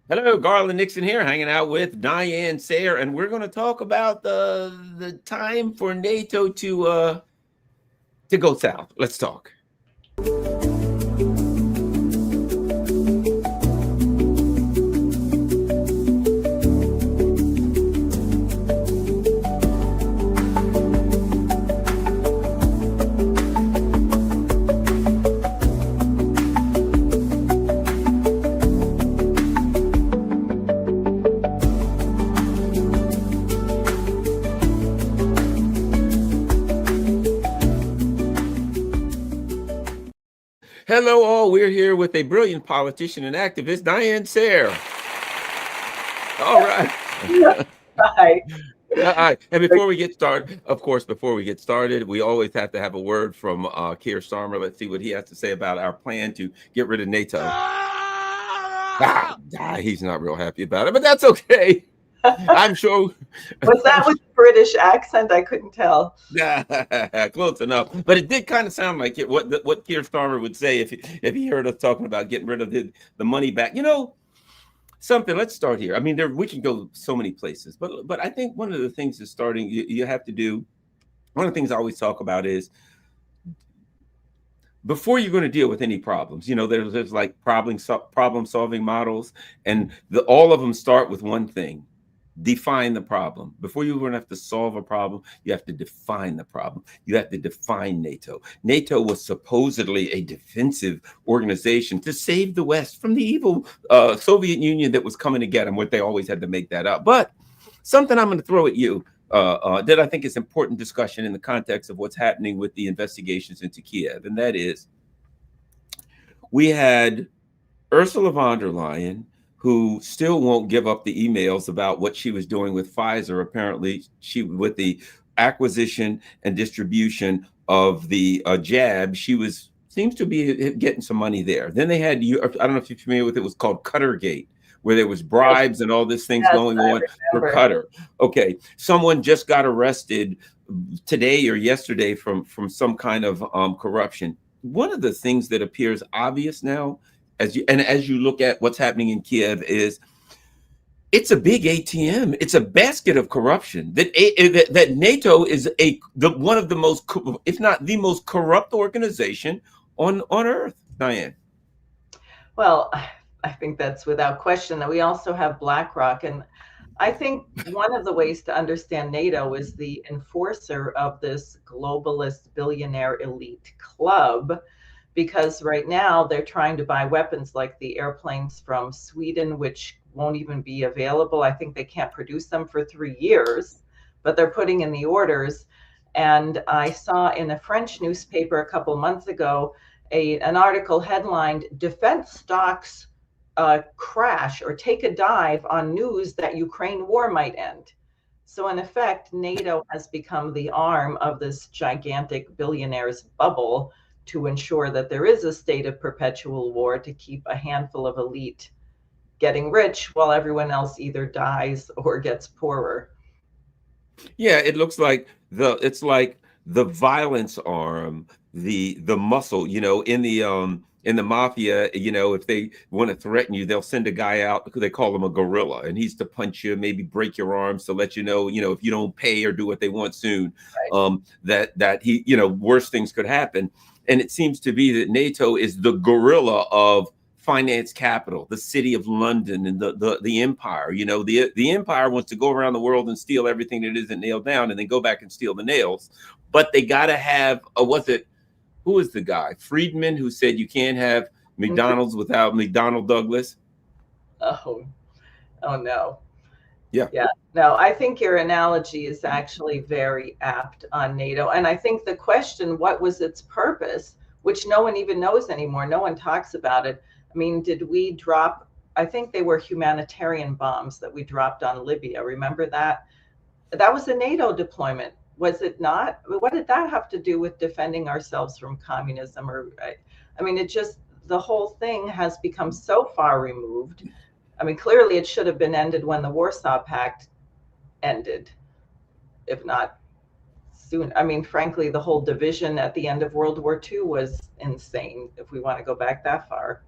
Hello, Garland Nixon here, hanging out with Diane, Sare, and we're going to talk about the time for NATO to go south. Let's talk. Hello, all. We're here with a brilliant politician and activist, Diane Sare. All right. Hi. All right. And before we get started, of course, before we get started, we always have to have a word from Keir Starmer. Let's see what he has to say about our plan to get rid of NATO. He's not real happy about it, but that's okay. I'm sure. Was that with a British accent? I couldn't tell. Close enough, but it did kind of sound like it. What Keir Starmer would say if he heard us talking about getting rid of the money back. Something. Let's start here. I mean, we can go so many places, but I think one of the things is starting. You have to do. One of the things I always talk about is before you're going to deal with any problems. There's like problem solving models, and all of them start with one thing: define the problem. Before you're going to have to solve a problem, you have to define the problem. You have to define NATO. NATO was supposedly a defensive organization to save the West from the evil Soviet Union that was coming to get them. What they always had to make that up. But something I'm going to throw at you that I think is important discussion in the context of what's happening with the investigations into Kiev, and that is we had Ursula von der Leyen, who still won't give up the emails about what she was doing with Pfizer. Apparently, with the acquisition and distribution of the jab, seems to be getting some money there. Then they had, I don't know if you're familiar with it, was called Cuttergate, where there was bribes and all these things Yes, going I on for remember. Cutter. Okay, someone just got arrested today or yesterday from some kind of corruption. One of the things that appears obvious now, as you look at what's happening in Kiev, is it's a big ATM. It's a basket of corruption. That NATO is one of the most, if not the most corrupt organization on earth. Diane. Well, I think that's without question that we also have BlackRock. And I think one of the ways to understand NATO is the enforcer of this globalist billionaire elite club, because right now they're trying to buy weapons like the airplanes from Sweden, which won't even be available. I think they can't produce them for 3 years, but they're putting in the orders. And I saw in a French newspaper a couple months ago an article headlined "Defense Stocks Crash or Take a Dive on News that Ukraine War Might End." So, in effect, NATO has become the arm of this gigantic billionaires bubble to ensure that there is a state of perpetual war to keep a handful of elite getting rich while everyone else either dies or gets poorer. Yeah, it looks like it's like the violence arm, the muscle, in the mafia, if they want to threaten you, they'll send a guy out because they call him a gorilla, and he's to punch you, maybe break your arms to let if you don't pay or do what they want soon, Right. that he, worse things could happen. And it seems to be that NATO is the gorilla of finance capital, the city of London, and the empire. The empire wants to go around the world and steal everything that isn't nailed down, and then go back and steal the nails. But they got to have who is the guy? Friedman, who said you can't have McDonald's without McDonnell Douglas. Oh, oh no. Yeah. Yeah, no, I think your analogy is actually very apt on NATO. And I think the question, what was its purpose, which no one even knows anymore, no one talks about it. I mean, did we drop, I think they were humanitarian bombs that we dropped on Libya. Remember that? That was a NATO deployment, was it not? What did that have to do with defending ourselves from communism? I mean, the whole thing has become so far removed. I mean, clearly it should have been ended when the Warsaw Pact ended, if not soon. I mean, frankly, the whole division at the end of World War II was insane, if we want to go back that far.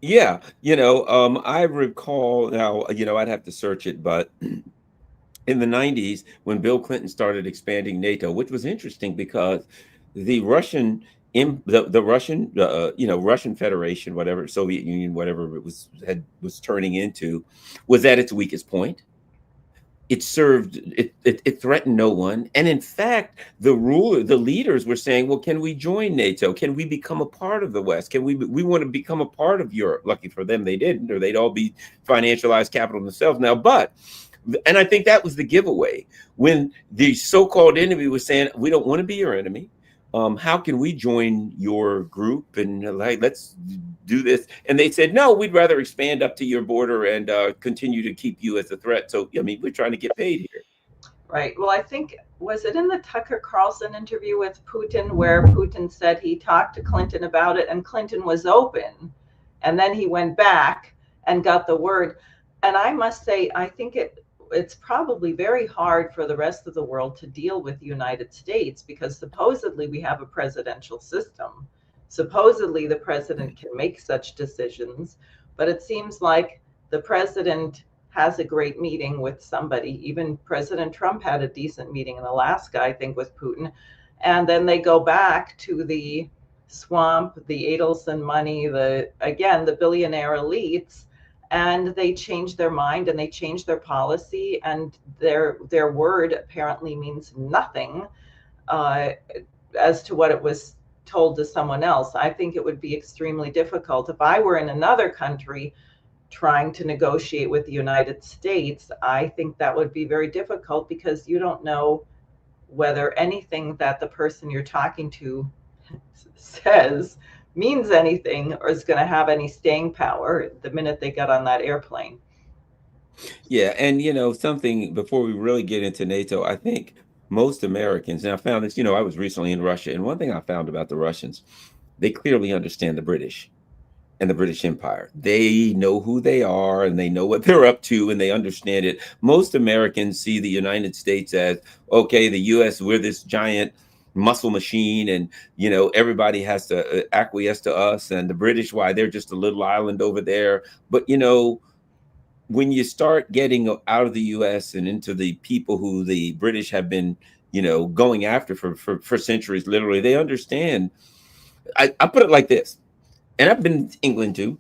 Yeah, I recall now, I'd have to search it, but in the 90s, when Bill Clinton started expanding NATO, which was interesting because the Russian the Russian Russian Federation, whatever, Soviet Union, whatever it was turning into, was at its weakest point. It threatened no one, and in fact the leaders were saying, well, can we join NATO, can we become a part of the West, can we want to become a part of Europe. Lucky for them they didn't, or they'd all be financialized capital themselves now. But and I think that was the giveaway when the so-called enemy was saying, we don't want to be your enemy. How can we join your group, and like, let's do this? And they said, no, we'd rather expand up to your border and continue to keep you as a threat. So, I mean, we're trying to get paid here. Right. Well, I think, was it in the Tucker Carlson interview with Putin where Putin said he talked to Clinton about it and Clinton was open, and then he went back and got the word. And I must say, I think it's probably very hard for the rest of the world to deal with the United States, because supposedly we have a presidential system. Supposedly the president can make such decisions, but it seems like the president has a great meeting with somebody. Even President Trump had a decent meeting in Alaska, I think, with Putin. And then they go back to the swamp, the Adelson money, the billionaire elites, and they change their mind and they change their policy, and their word apparently means nothing uh, as to what it was told to someone else. I think it would be extremely difficult if I were in another country trying to negotiate with the United States. I think that would be very difficult because you don't know whether anything that the person you're talking to says means anything or is going to have any staying power the minute they get on that airplane. Yeah, and something before we really get into NATO, I think most Americans, and I found this, I was recently in Russia, and one thing I found about the Russians, they clearly understand the British and the British Empire. They know who they are and they know what they're up to and they understand it. Most Americans see the United States as, okay, the US, we're this giant muscle machine, and everybody has to acquiesce to us, and the British, why, they're just a little island over there. But when you start getting out of the US and into the people who the British have been going after for centuries, literally, they understand. I put it like this, and I've been to England too.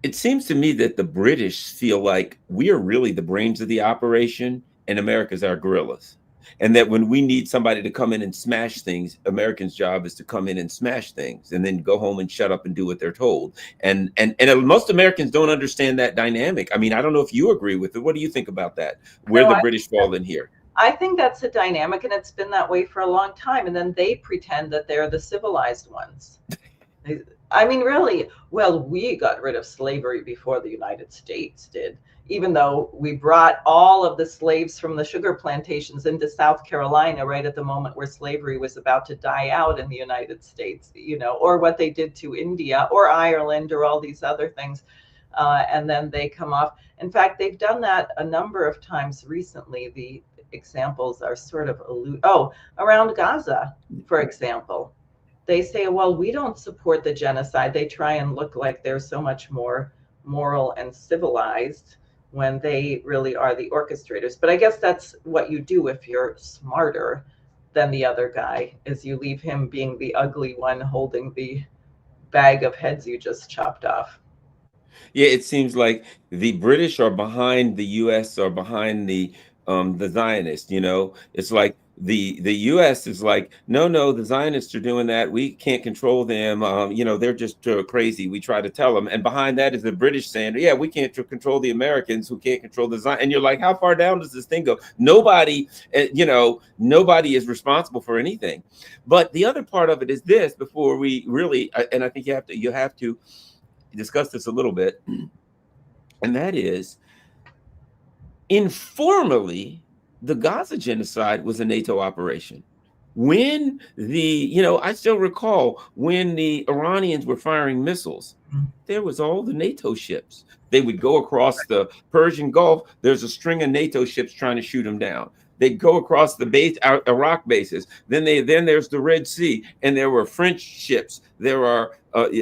It seems to me that the British feel like we are really the brains of the operation and America's our gorillas. And that when we need somebody to come in and smash things, Americans' job is to come in and smash things and then go home and shut up and do what they're told. And most Americans don't understand that dynamic. I mean, I don't know if you agree with it. What do you think about that? Where No, the British fall in here? I think that's a dynamic, and it's been that way for a long time. And then they pretend that they're the civilized ones. I mean, really, well, we got rid of slavery before the United States did, even though we brought all of the slaves from the sugar plantations into South Carolina right at the moment where slavery was about to die out in the United States, or what they did to India or Ireland or all these other things. And then they come off. In fact, they've done that a number of times recently. The examples are sort of around Gaza, for example. They say, well, we don't support the genocide. They try and look like they're so much more moral and civilized when they really are the orchestrators. But I guess that's what you do if you're smarter than the other guy, is you leave him being the ugly one holding the bag of heads you just chopped off. Yeah, it seems like the British are behind the US, or behind the Zionists. It's like the US is like, no, no, the Zionists are doing that. We can't control them. They're just crazy. We try to tell them. And behind that is the British saying, yeah, we can't control the Americans who can't control the Zion. And you're like, how far down does this thing go? Nobody is responsible for anything. But the other part of it is this, before we really, and I think you have to discuss this a little bit, and that is, informally, the Gaza genocide was a NATO operation. When I still recall when the Iranians were firing missiles, there was all the NATO ships. They would go across the Persian Gulf. There's a string of NATO ships trying to shoot them down. They go across the base, Iraq bases. Then there's the Red Sea, and there were French ships. There are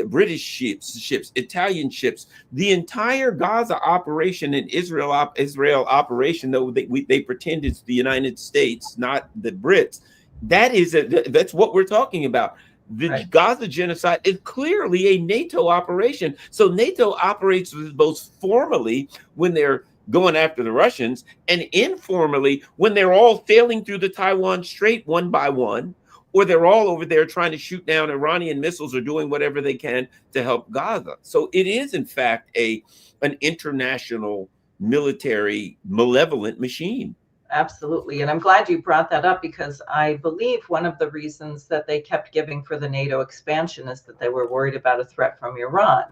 British ships, Italian ships. The entire Gaza operation and Israel operation, though they pretend it's the United States, not the Brits. That's what we're talking about. The Right. Gaza genocide is clearly a NATO operation. So NATO operates both formally when they're going after the Russians and informally when they're all sailing through the Taiwan Strait one by one, or they're all over there trying to shoot down Iranian missiles or doing whatever they can to help Gaza. So it is, in fact, an international military malevolent machine. Absolutely. And I'm glad you brought that up, because I believe one of the reasons that they kept giving for the NATO expansion is that they were worried about a threat from Iran.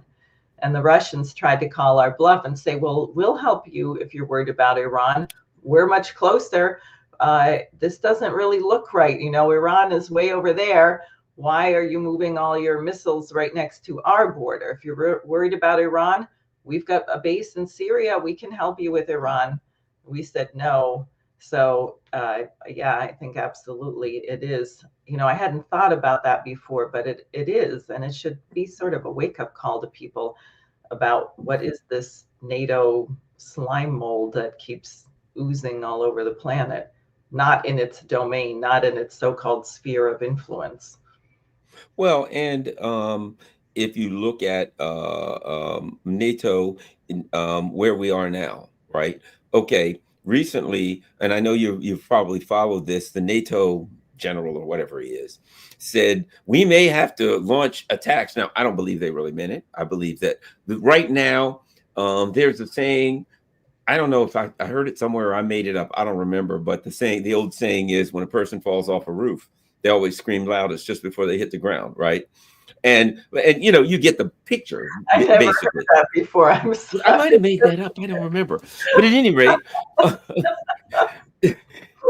And the Russians tried to call our bluff and say, well, we'll help you if you're worried about Iran. We're much closer. This doesn't really look right. Iran is way over there. Why are you moving all your missiles right next to our border? If you're worried about Iran, we've got a base in Syria. We can help you with Iran. We said no. So, yeah, I think absolutely it is. I hadn't thought about that before, but it is. And it should be sort of a wake-up call to people about what is this NATO slime mold that keeps oozing all over the planet, not in its domain, not in its so-called sphere of influence. Well, and if you look at NATO, where we are now, right? Okay, recently, and I know you've probably followed this, the NATO general or whatever he is said we may have to launch attacks. Now, I don't believe they really meant it. I believe that right now, there's a saying. I don't know if I heard it somewhere or I made it up. I don't remember, but the old saying is when a person falls off a roof, they always scream loudest just before they hit the ground, right? And you get the picture. I never Basically, heard that before. I'm I sorry. might have made that up. I don't remember, but at any rate,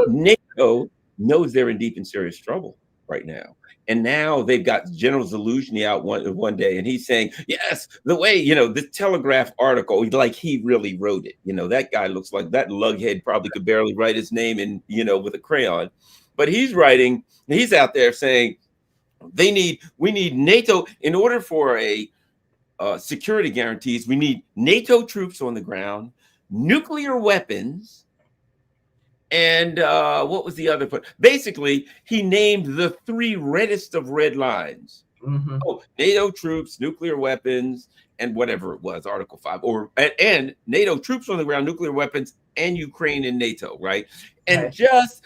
NATO knows they're in deep and serious trouble right now. And now they've got General Zaluzhny out one day, and he's saying, yes, the way, this Telegraph article, like he really wrote it. That guy looks like that lughead probably could barely write his name in, with a crayon. But he's out there saying we need NATO in order for a security guarantees. We need NATO troops on the ground, nuclear weapons, and what was the other point? Basically, he named the three reddest of red lines. Mm-hmm. Oh, NATO troops, nuclear weapons, and whatever it was, Article 5, and NATO troops on the ground, nuclear weapons, and Ukraine and NATO, right? And Right. just,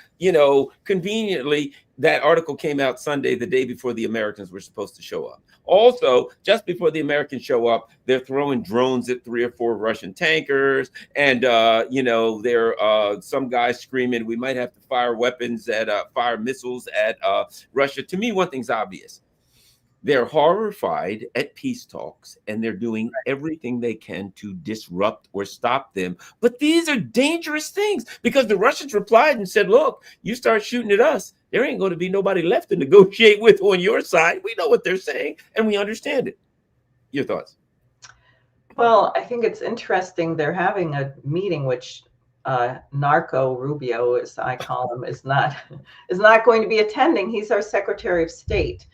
conveniently, that article came out Sunday, the day before the Americans were supposed to show up. Also, just before the Americans show up, they're throwing drones at 3 or 4 Russian tankers. And, there are some guys screaming, we might have to fire missiles at Russia. To me, one thing's obvious. They're horrified at peace talks, and they're doing everything they can to disrupt or stop them. But these are dangerous things because the Russians replied and said, look, you start shooting at us, there ain't going to be nobody left to negotiate with on your side. We know what they're saying, and we understand it. Your thoughts? Well, I think it's interesting. They're having a meeting, which Narco Rubio, as I call him, is not going to be attending. He's our Secretary of State.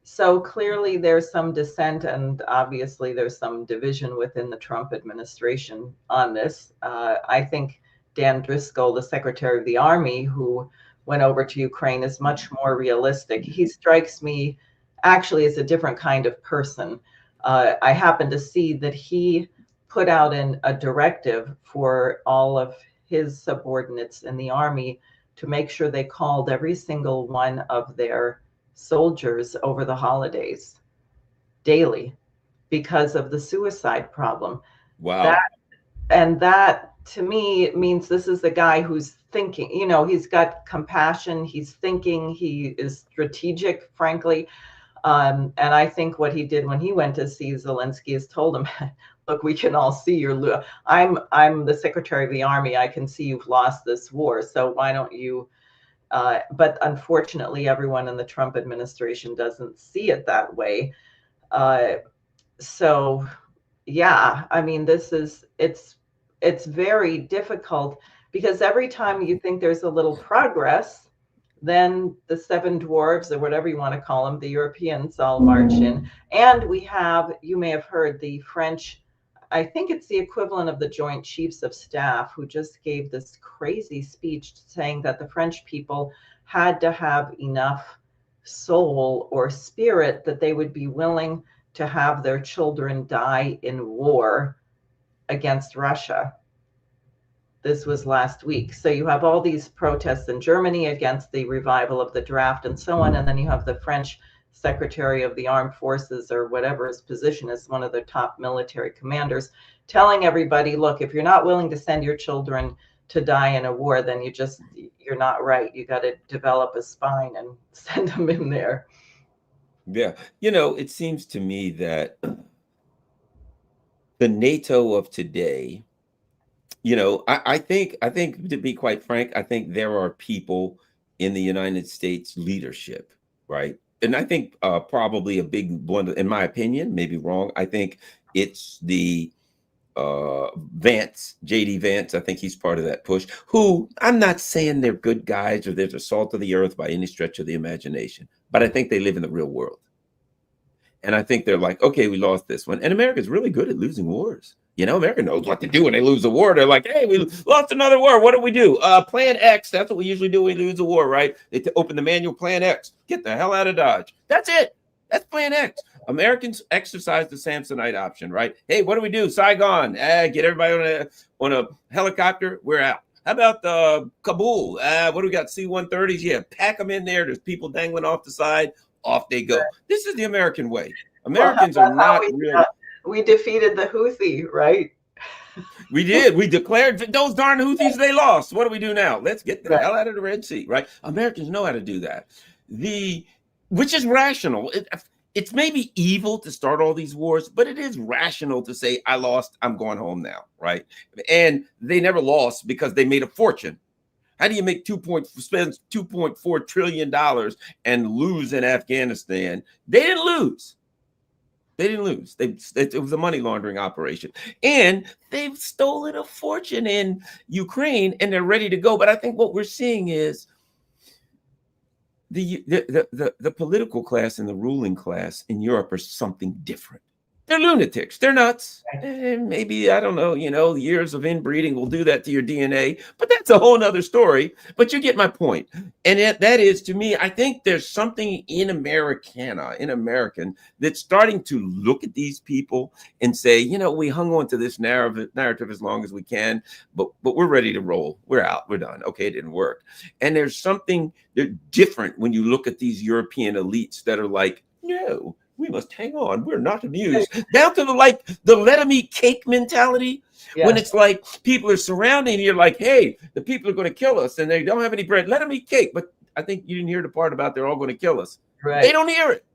So clearly there's some dissent, and obviously there's some division within the Trump administration on this. I think Dan Driscoll, the Secretary of the Army, who went over to Ukraine, is much more realistic. He strikes me actually as a different kind of person. I happen to see that he put out a directive for all of his subordinates in the Army to make sure they called every single one of their soldiers over the holidays daily because of the suicide problem. Wow. That to me means this is the guy who's thinking, he's got compassion, he's thinking, he is strategic, frankly. And I think what he did when he went to see Zelensky is told him, look, we can all see I'm the Secretary of the Army. I can see you've lost this war. So why don't you but unfortunately, everyone in the Trump administration doesn't see it that way. So, yeah, I mean, it's very difficult because every time you think there's a little progress, then the seven dwarves, or whatever you want to call them, the Europeans, all march in. And we have, you may have heard, the French, I think it's the equivalent of the Joint Chiefs of Staff, who just gave this crazy speech saying that the French people had to have enough soul or spirit that they would be willing to have their children die in war against Russia. This was last week. So you have all these protests in Germany against the revival of the draft and so on. And then you have the French Secretary of the Armed Forces, or whatever his position is, one of the top military commanders, telling everybody, look, if you're not willing to send your children to die in a war, then you're not right. You got to develop a spine and send them in there. Yeah. It seems to me that the NATO of today, I think to be quite frank, I think there are people in the United States leadership, right? And I think probably a big one, in my opinion, maybe wrong, I think it's the Vance, JD Vance. I think he's part of that push, who, I'm not saying they're good guys or they're the salt of the earth by any stretch of the imagination, but I think they live in the real world. And I think they're like, okay, we lost this one. And America's really good at losing wars. America knows what to do when they lose a war. They're like, hey, we lost another war. What do we do? Plan X. That's what we usually do when we lose a war, right? They open the manual, Plan X. Get the hell out of Dodge. That's it. That's Plan X. Americans exercise the Samsonite option, right? Hey, what do we do? Saigon. Get everybody on a helicopter. We're out. How about Kabul? What do we got? C-130s? Yeah, pack them in there. There's people dangling off the side. Off they go. This is the American way. Americans are not real. We defeated the Houthi, right? We did. We declared those darn Houthis, they lost. What do we do now? Let's get the hell out of the Red Sea, right? Americans know how to do that. Which is rational. It's maybe evil to start all these wars, but it is rational to say, I lost, I'm going home now, right? And they never lost because they made a fortune. How do you spend $2.4 trillion and lose in Afghanistan? They didn't lose. It was a money laundering operation. And they've stolen a fortune in Ukraine and they're ready to go. But I think what we're seeing is the political class and the ruling class in Europe are something different. They're lunatics. They're nuts. And maybe, I don't know, years of inbreeding will do that to your DNA, but that's a whole nother story. But you get my point. And that is, to me, I think there's something in American, that's starting to look at these people and say, we hung on to this narrative as long as we can, but we're ready to roll. We're out. We're done. Okay, it didn't work. And there's something different when you look at these European elites that are like, no, we must hang on. We're not amused. Down to the let them eat cake mentality. Yes. When it's like people are surrounding you, like, hey, the people are going to kill us and they don't have any bread. Let them eat cake. But I think you didn't hear the part about they're all going to kill us. Right. They don't hear it.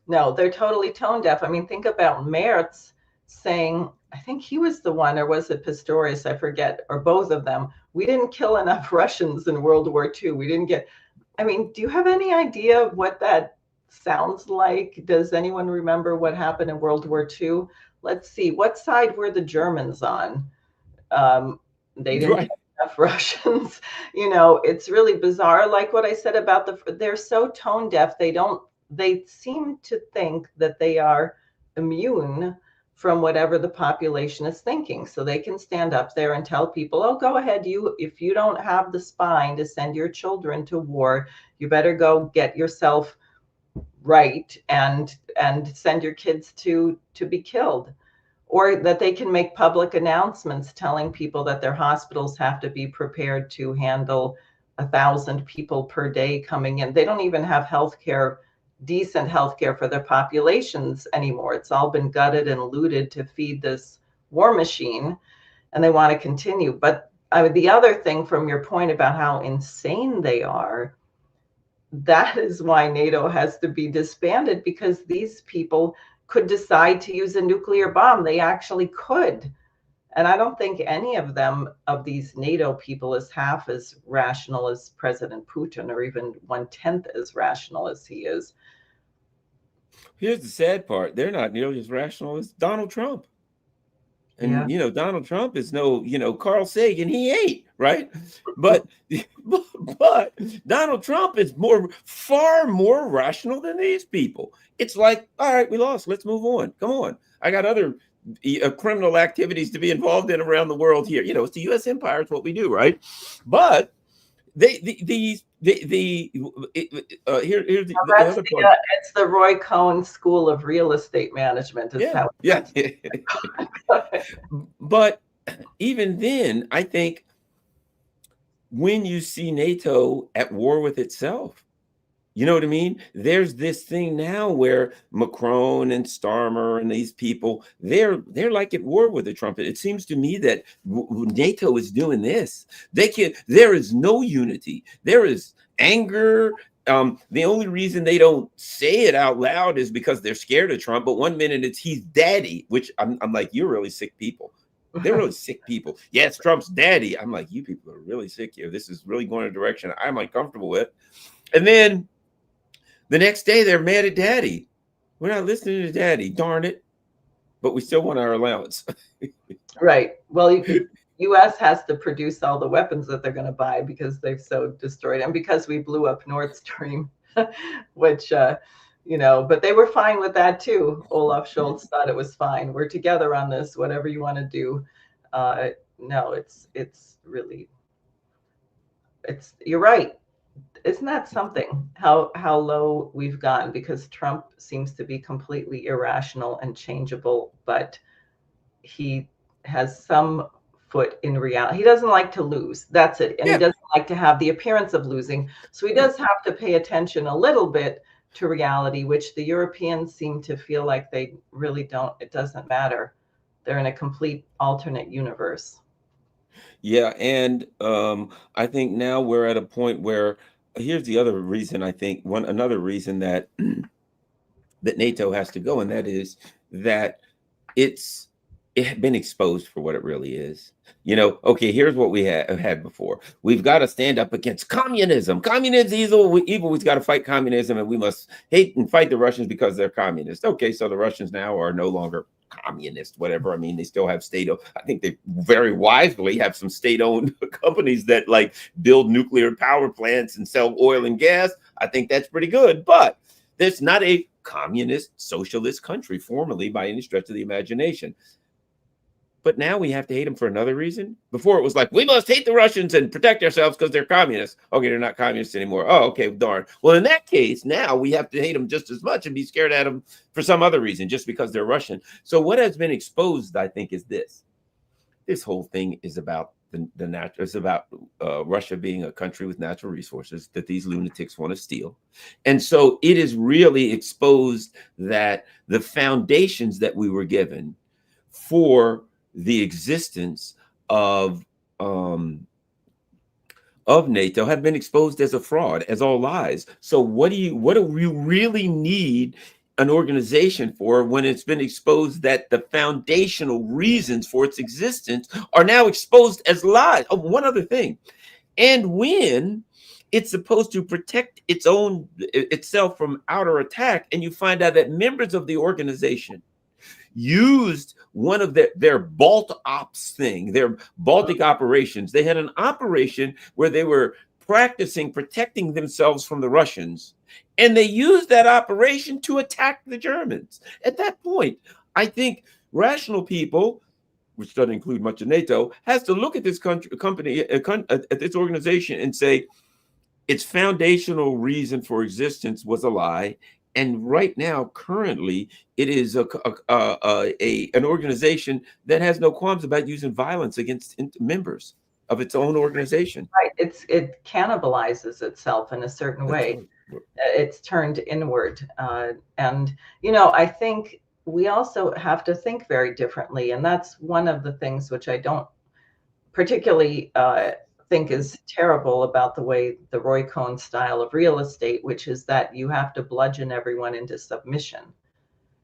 No, they're totally tone deaf. I mean, think about Merz saying, I think he was the one, or was it Pistorius? I forget, or both of them. We didn't kill enough Russians in World War II. Do you have any idea what that sounds like? Does anyone remember what happened in World War II? Let's see, what side were the Germans on? They didn't have enough Russians. It's really bizarre. Like what I said about they're so tone deaf. They seem to think that they are immune from whatever the population is thinking. So they can stand up there and tell people, oh, go ahead. If you don't have the spine to send your children to war, you better go get yourself right and send your kids to be killed. Or that they can make public announcements telling people that their hospitals have to be prepared to handle 1,000 people per day coming in. They don't even have decent healthcare for their populations anymore. It's all been gutted and looted to feed this war machine, and they want to continue. But the other thing, from your point about how insane they are, that is why NATO has to be disbanded, because these people could decide to use a nuclear bomb. They actually could. And I don't think any of these NATO people, is half as rational as President Putin, or even 1/10 as rational as he is. Here's the sad part. They're not nearly as rational as Donald Trump. Yeah. And Donald Trump is no Carl Sagan. He ain't, right. But but Donald Trump is far more rational than these people. It's like, all right, we lost, let's move on, come on, I got other criminal activities to be involved in around the world here. It's the U.S. empire, it's what we do, right. But here's the That's other part. it's the Roy Cohn School of Real Estate Management is Yeah, how yeah. it's But even then, I think when you see NATO at war with itself, you know what I mean? There's this thing now where Macron and Starmer and these people, they're like at war with the trumpet. It seems to me that NATO is doing this. There is no unity. There is anger. The only reason they don't say it out loud is because they're scared of Trump. But one minute it's he's daddy, which I'm like, you're really sick people. They're really sick people. Yes, Trump's daddy. I'm like, you people are really sick here. This is really going a direction I'm uncomfortable with. And then the next day they're mad at daddy. We're not listening to daddy, darn it. But we still want our allowance. Right. Well, U.S. has to produce all the weapons that they're going to buy because they've so destroyed, and because we blew up Nord Stream, which, but they were fine with that too. Olaf Scholz thought it was fine. We're together on this, whatever you want to do. No, it's really, you're right. Isn't that something, how low we've gotten? Because Trump seems to be completely irrational and changeable, but he has some foot in reality. He doesn't like to lose. That's it. And He doesn't like to have the appearance of losing. So he does have to pay attention a little bit to reality, which the Europeans seem to feel like they really don't. It doesn't matter. They're in a complete alternate universe. Yeah. And I think now we're at a point where here's the other reason, I think another reason that that NATO has to go, and that is that it had been exposed for what it really is. Okay, here's what we had before. We've got to stand up against communism. Communism is evil. We've got to fight communism, and we must hate and fight the Russians because they're communist. Okay, so the Russians now are no longer communist, whatever. I mean, they still have I think they very wisely have some state-owned companies that like build nuclear power plants and sell oil and gas. I think that's pretty good, but there's not a communist socialist country formally by any stretch of the imagination. But now we have to hate them for another reason. Before it was like, we must hate the Russians and protect ourselves because they're communists. Okay, they're not communists anymore. Oh, okay, darn. Well, in that case, now we have to hate them just as much and be scared at them for some other reason, just because they're Russian. So what has been exposed, I think, is this. This whole thing is about the natural. It's about Russia being a country with natural resources that these lunatics want to steal. And so it is really exposed that the foundations that we were given for the existence of NATO have been exposed as a fraud, as all lies. So what do we really need an organization for when it's been exposed that the foundational reasons for its existence are now exposed as lies? Oh, one other thing. And when it's supposed to protect itself from outer attack, and you find out that members of the organization used one of their Balt Ops thing, their Baltic operations. They had an operation where they were practicing protecting themselves from the Russians, and they used that operation to attack the Germans. At that point, I think rational people, which doesn't include much of NATO, has to look at this company, at this organization, and say its foundational reason for existence was a lie. And right now, currently, it is an organization that has no qualms about using violence against members of its own organization. Right. It cannibalizes itself in a certain way. It's turned inward. And, I think we also have to think very differently. And that's one of the things which I don't particularly think is terrible about the way the Roy Cohn style of real estate, which is that you have to bludgeon everyone into submission.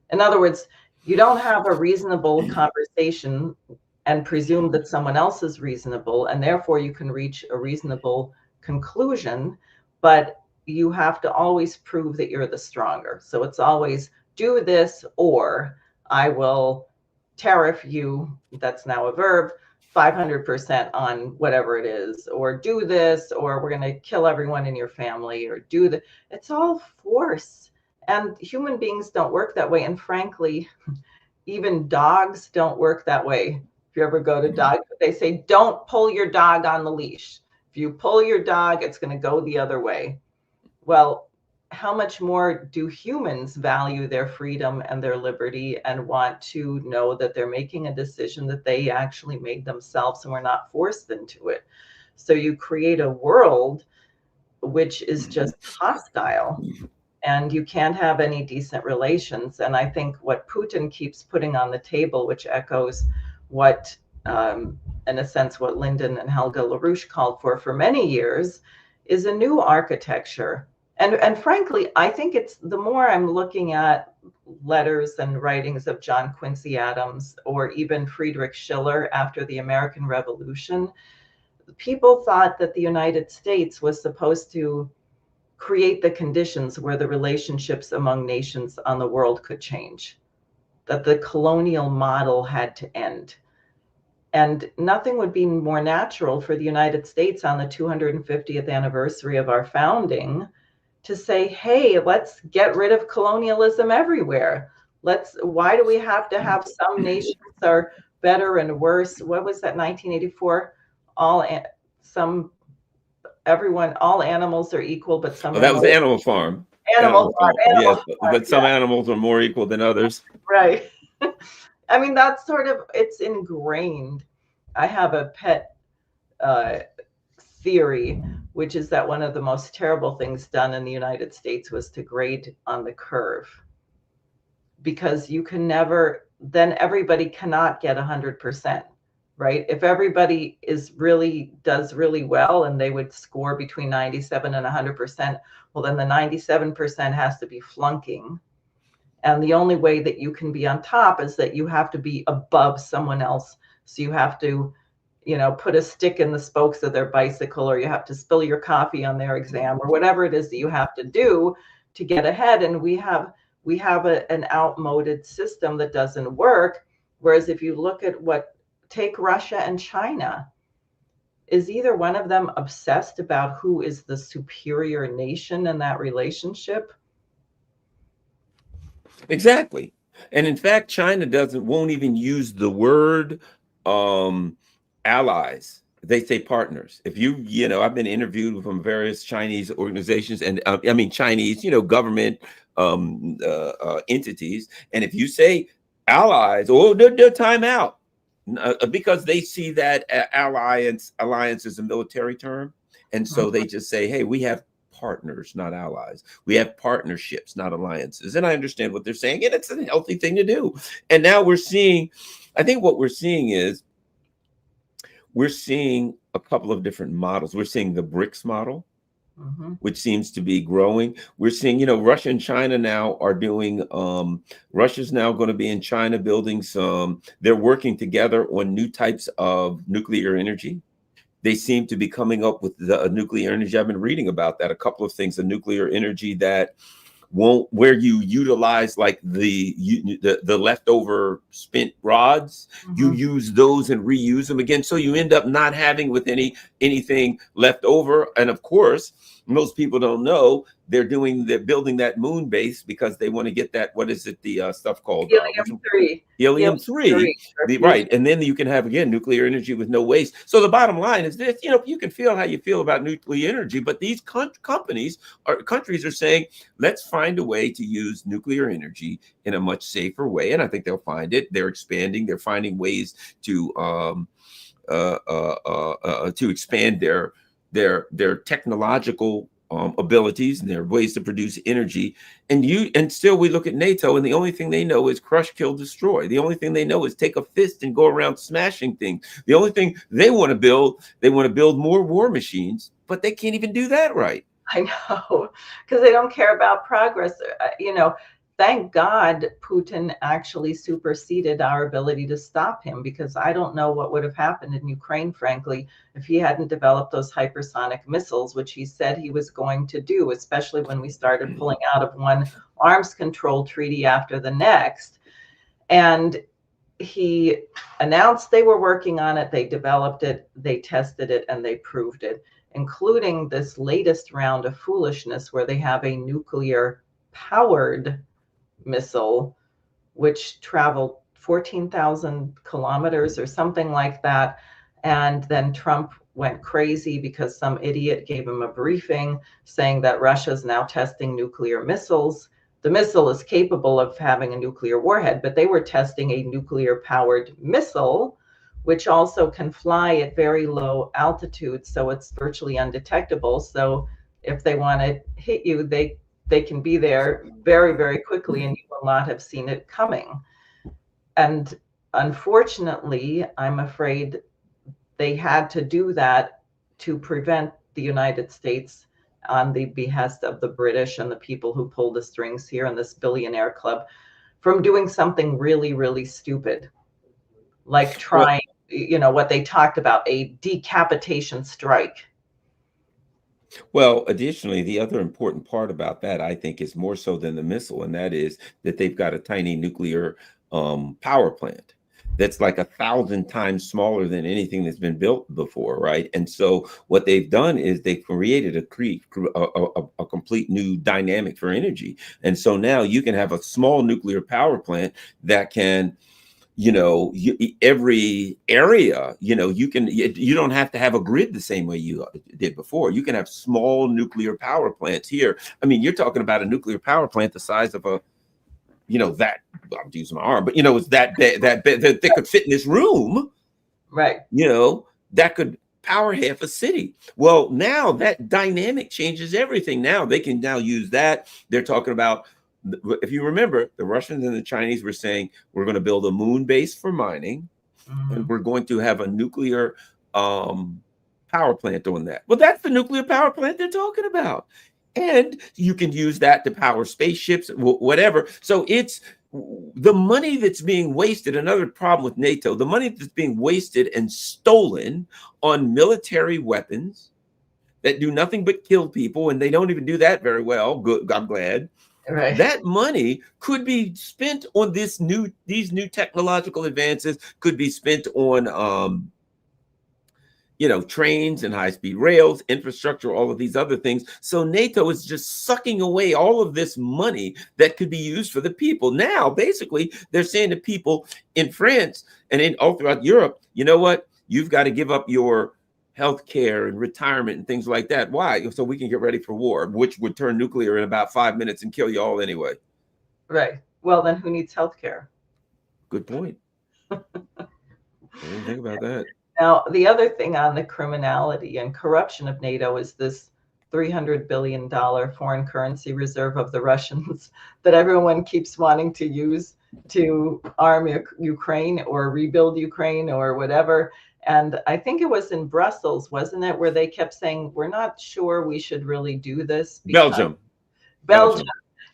In other words, you don't have a reasonable conversation and presume that someone else is reasonable, and therefore you can reach a reasonable conclusion, but you have to always prove that you're the stronger. So it's always do this or I will tariff you, that's now a verb, 500% on whatever it is, or do this, or we're going to kill everyone in your family, or do the, it's all force. And human beings don't work that way. And frankly, even dogs don't work that way. If you ever go to dog, they say, don't pull your dog on the leash. If you pull your dog, it's going to go the other way. Well, how much more do humans value their freedom and their liberty and want to know that they're making a decision that they actually made themselves and we're not forced into it? So you create a world which is just hostile, and you can't have any decent relations. And I think what Putin keeps putting on the table, which echoes what, in a sense, what Lyndon and Helga LaRouche called for many years, is a new architecture. And frankly, I think it's, the more I'm looking at letters and writings of John Quincy Adams or even Friedrich Schiller after the American Revolution, people thought that the United States was supposed to create the conditions where the relationships among nations on the world could change, that the colonial model had to end. And nothing would be more natural for the United States on the 250th anniversary of our founding to say, hey, let's get rid of colonialism everywhere. Why do we have to have some nations are better and worse? What was that, 1984? All animals are equal, but some. Oh, that was Animal Farm. Animal Farm. Yes, but some animals are more equal than others. Right. I mean, that's sort of, it's ingrained. I have a pet theory, which is that one of the most terrible things done in the United States was to grade on the curve, because you can never, then everybody cannot get 100%, right? If everybody does really well and they would score between 97 and 100%, well, then the 97% has to be flunking. And the only way that you can be on top is that you have to be above someone else. So you have to, put a stick in the spokes of their bicycle, or you have to spill your coffee on their exam, or whatever it is that you have to do to get ahead. And we have an outmoded system that doesn't work. Whereas if you look at take Russia and China, is either one of them obsessed about who is the superior nation in that relationship? Exactly. And in fact, China won't even use the word allies. They say partners. If I've been interviewed from various Chinese organizations and Chinese, government entities. And if you say allies, they're time out, because they see that alliance is a military term. And so they just say, hey, we have partners, not allies. We have partnerships, not alliances. And I understand what they're saying, and it's a healthy thing to do. And now I think what we're seeing is, we're seeing a couple of different models. We're seeing the BRICS model, which seems to be growing. We're seeing, Russia and China now are doing, Russia's now going to be in China building they're working together on new types of nuclear energy. They seem to be coming up with the nuclear energy. I've been reading about that, a couple of things, the nuclear energy that where you utilize like the leftover spent rods, you use those and reuse them again. So you end up not having with anything left over. And of course, most people don't know they're building that moon base because they want to get that, what is it, the stuff called? Helium-3. Helium-3, right. And then you can have, again, nuclear energy with no waste. So the bottom line is this, you can feel how you feel about nuclear energy, but these countries are saying, let's find a way to use nuclear energy in a much safer way. And I think they'll find it. They're expanding. They're finding ways to expand their technological abilities and their ways to produce energy. And still we look at NATO, and the only thing they know is crush, kill, destroy. The only thing they know is take a fist and go around smashing things. The only thing they want to build more war machines, but they can't even do that right. I know, because they don't care about progress. Thank God Putin actually superseded our ability to stop him, because I don't know what would have happened in Ukraine, frankly, if he hadn't developed those hypersonic missiles, which he said he was going to do, especially when we started pulling out of one arms control treaty after the next. And he announced they were working on it, they developed it, they tested it, and they proved it, including this latest round of foolishness where they have a nuclear powered missile which traveled 14,000 kilometers or something like that. And then Trump went crazy because some idiot gave him a briefing saying that Russia's now testing nuclear missiles. The missile is capable of having a nuclear warhead, but they were testing a nuclear powered missile, which also can fly at very low altitudes. So it's virtually undetectable. So if they want to hit you, they can be there very, very quickly and you will not have seen it coming. And unfortunately, I'm afraid they had to do that to prevent the United States, on the behest of the British and the people who pull the strings here in this billionaire club, from doing something really, really stupid, like trying, what they talked about, a decapitation strike. Well, additionally, the other important part about that, I think, is more so than the missile, and that is that they've got a tiny nuclear power plant that's like 1,000 times smaller than anything that's been built before, right? And so what they've done is they've created a complete new dynamic for energy. And so now you can have a small nuclear power plant that can, every area, you don't have to have a grid the same way you did before. You can have small nuclear power plants here. I mean, you're talking about a nuclear power plant the size of that, I'm using my arm, but it's that they could fit in this room, right? That could power half a city. Well, now that dynamic changes everything. Now they can now use that. They're talking about, if you remember, the Russians and the Chinese were saying, we're going to build a moon base for mining, and we're going to have a nuclear power plant on that. Well, that's the nuclear power plant they're talking about. And you can use that to power spaceships, whatever. So it's the money that's being wasted. Another problem with NATO, the money that's being wasted and stolen on military weapons that do nothing but kill people, and they don't even do that very well. Good, I'm glad. Right. That money could be spent on these new technological advances, could be spent on trains and high-speed rails, infrastructure, all of these other things. So NATO is just sucking away all of this money that could be used for the people. Now, basically, they're saying to people in France and all throughout Europe, you know what? You've got to give up your health care and retirement and things like that. Why? So we can get ready for war, which would turn nuclear in about 5 minutes and kill you all anyway. Right. Well, then who needs health care? Good point. I didn't think about that. Now, the other thing on the criminality and corruption of NATO is this $300 billion foreign currency reserve of the Russians that everyone keeps wanting to use to arm Ukraine or rebuild Ukraine or whatever. And I think it was in Brussels, wasn't it, where they kept saying, we're not sure we should really do this. Belgium.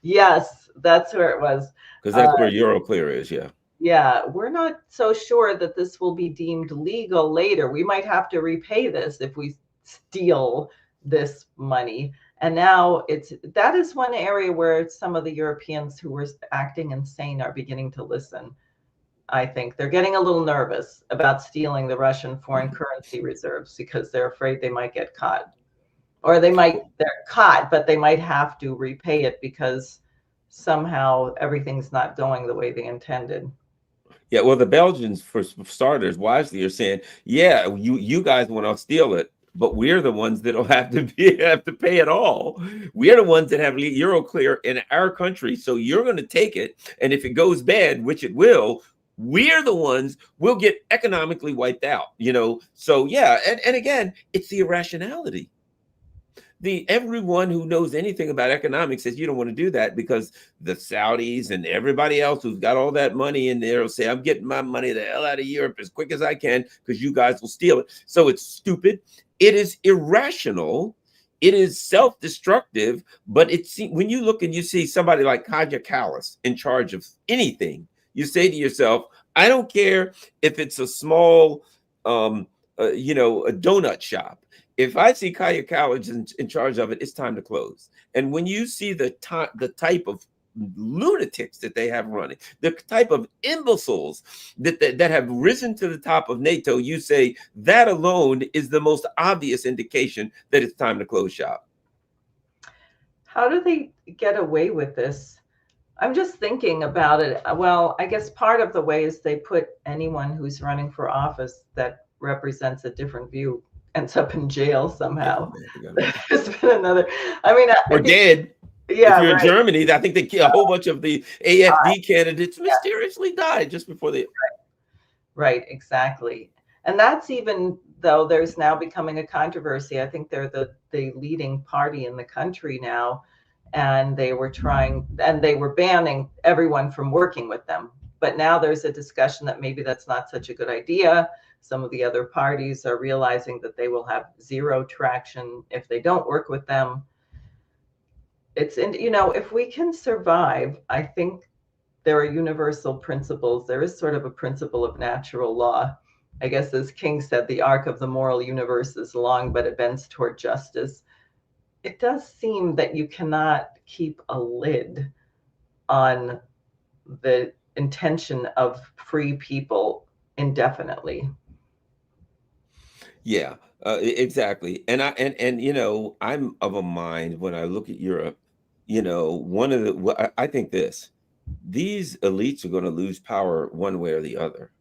Yes, that's where it was. Because that's where Euroclear is, yeah. Yeah, we're not so sure that this will be deemed legal later. We might have to repay this if we steal this money. And now that is one area where some of the Europeans who were acting insane are beginning to listen. I think they're getting a little nervous about stealing the Russian foreign currency reserves because they're afraid they might get caught. Or they're caught, but they might have to repay it because somehow everything's not going the way they intended. Yeah, well, the Belgians, for starters, wisely are saying, yeah, you guys want to steal it, but we're the ones that don't have to pay it all. We're the ones that have Euroclear in our country, so you're going to take it, and if it goes bad, which it will, we're the ones will get economically wiped out. So yeah, and again, it's the irrationality. Everyone who knows anything about economics says you don't want to do that because the Saudis and everybody else who's got all that money in there will say, I'm getting my money the hell out of Europe as quick as I can because you guys will steal it. So it's stupid. It is irrational. It is self-destructive. But when you look and you see somebody like Kaja Kallas in charge of anything, you say to yourself, I don't care if it's a small, a donut shop. If I see Kaja Kallas in charge of it, it's time to close. And when you see the type of lunatics that they have running, the type of imbeciles that have risen to the top of NATO, you say that alone is the most obvious indication that it's time to close shop. How do they get away with this? I'm just thinking about it. Well, I guess part of the way is they put anyone who's running for office that represents a different view ends up in jail somehow. There's been another. I mean, or dead. Yeah, if you're right. in Germany, I think a whole bunch of the AfD candidates mysteriously died just before they. Right, exactly. And that's even though there's now becoming a controversy. I think they're the leading party in the country now, and they were banning everyone from working with them. But now there's a discussion that maybe that's not such a good idea. Some of the other parties are realizing that they will have zero traction if they don't work with them. If we can survive, I think there are universal principles. There is sort of a principle of natural law. I guess, as King said, the arc of the moral universe is long, but it bends toward justice. It does seem that you cannot keep a lid on the intention of free people indefinitely. Yeah, exactly. And I'm of a mind when I look at Europe, I think these elites are going to lose power one way or the other.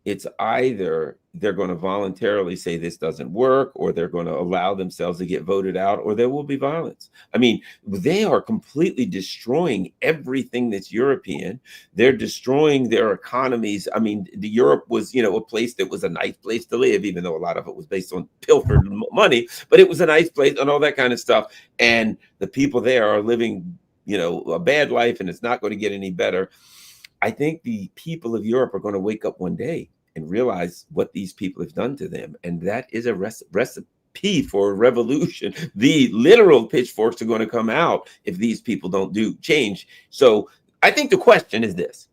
It's either they're going to voluntarily say this doesn't work, or they're going to allow themselves to get voted out, or there will be violence. I mean, they are completely destroying everything that's European. They're destroying their economies. I mean, Europe was, a place that was a nice place to live, even though a lot of it was based on pilfered money, but it was a nice place and all that kind of stuff. And the people there are living, a bad life, and it's not going to get any better. I think the people of Europe are going to wake up one day and realize what these people have done to them. And that is a recipe for a revolution. The literal pitchforks are going to come out if these people don't do change. So I think the question is this.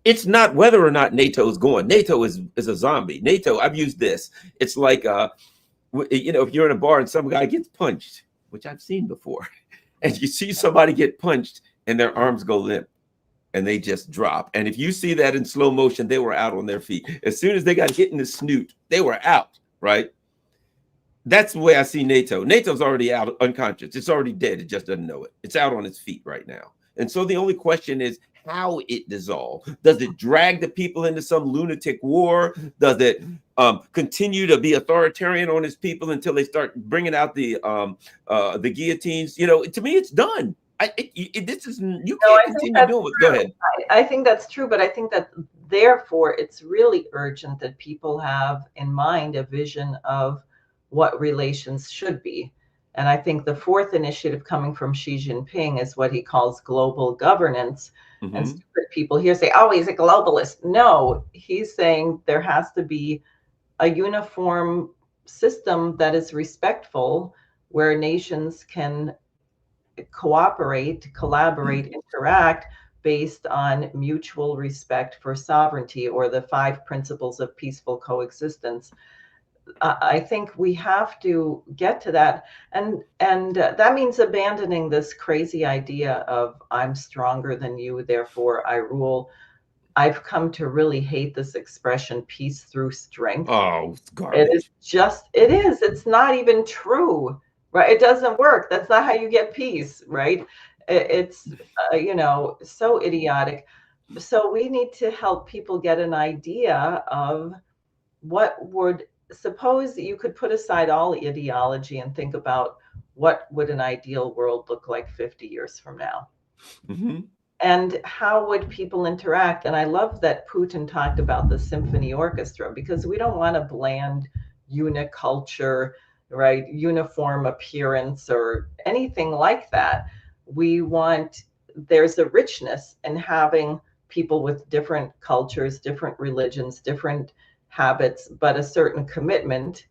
It's not whether or not NATO is going. NATO is a zombie. NATO, I've used this. It's like, if you're in a bar and some guy gets punched, which I've seen before, and you see somebody get punched and their arms go limp, and they just drop. And if you see that in slow motion, they were out on their feet. As soon as they got hit in the snoot, they were out, right? That's the way I see NATO. NATO's already out, unconscious. It's already dead. It just doesn't know it. It's out on its feet right now. And so the only question is how it dissolves. Does it drag the people into some lunatic war? Does it continue to be authoritarian on its people until they start bringing out the guillotines? To me, it's done. You can't continue doing it. Go ahead. I think that's true, but I think that therefore it's really urgent that people have in mind a vision of what relations should be. And I think the fourth initiative coming from Xi Jinping is what he calls global governance. Mm-hmm. And stupid people here say, oh, he's a globalist. No, he's saying there has to be a uniform system that is respectful, where nations can cooperate, collaborate, interact based on mutual respect for sovereignty, or the 5 principles of peaceful coexistence. I think we have to get to that, and that means abandoning this crazy idea of I'm stronger than you, therefore I rule. I've come to really hate this expression, peace through strength. Oh, it's garbage. It's not even true. Right? It doesn't work. That's not how you get peace, right? It's, so idiotic. So we need to help people get an idea of suppose you could put aside all ideology and think about what would an ideal world look like 50 years from now. Mm-hmm. And how would people interact? And I love that Putin talked about the symphony orchestra, because we don't want a bland uniculture, right, uniform appearance or anything like that. There's a richness in having people with different cultures, different religions, different habits, but a certain commitment.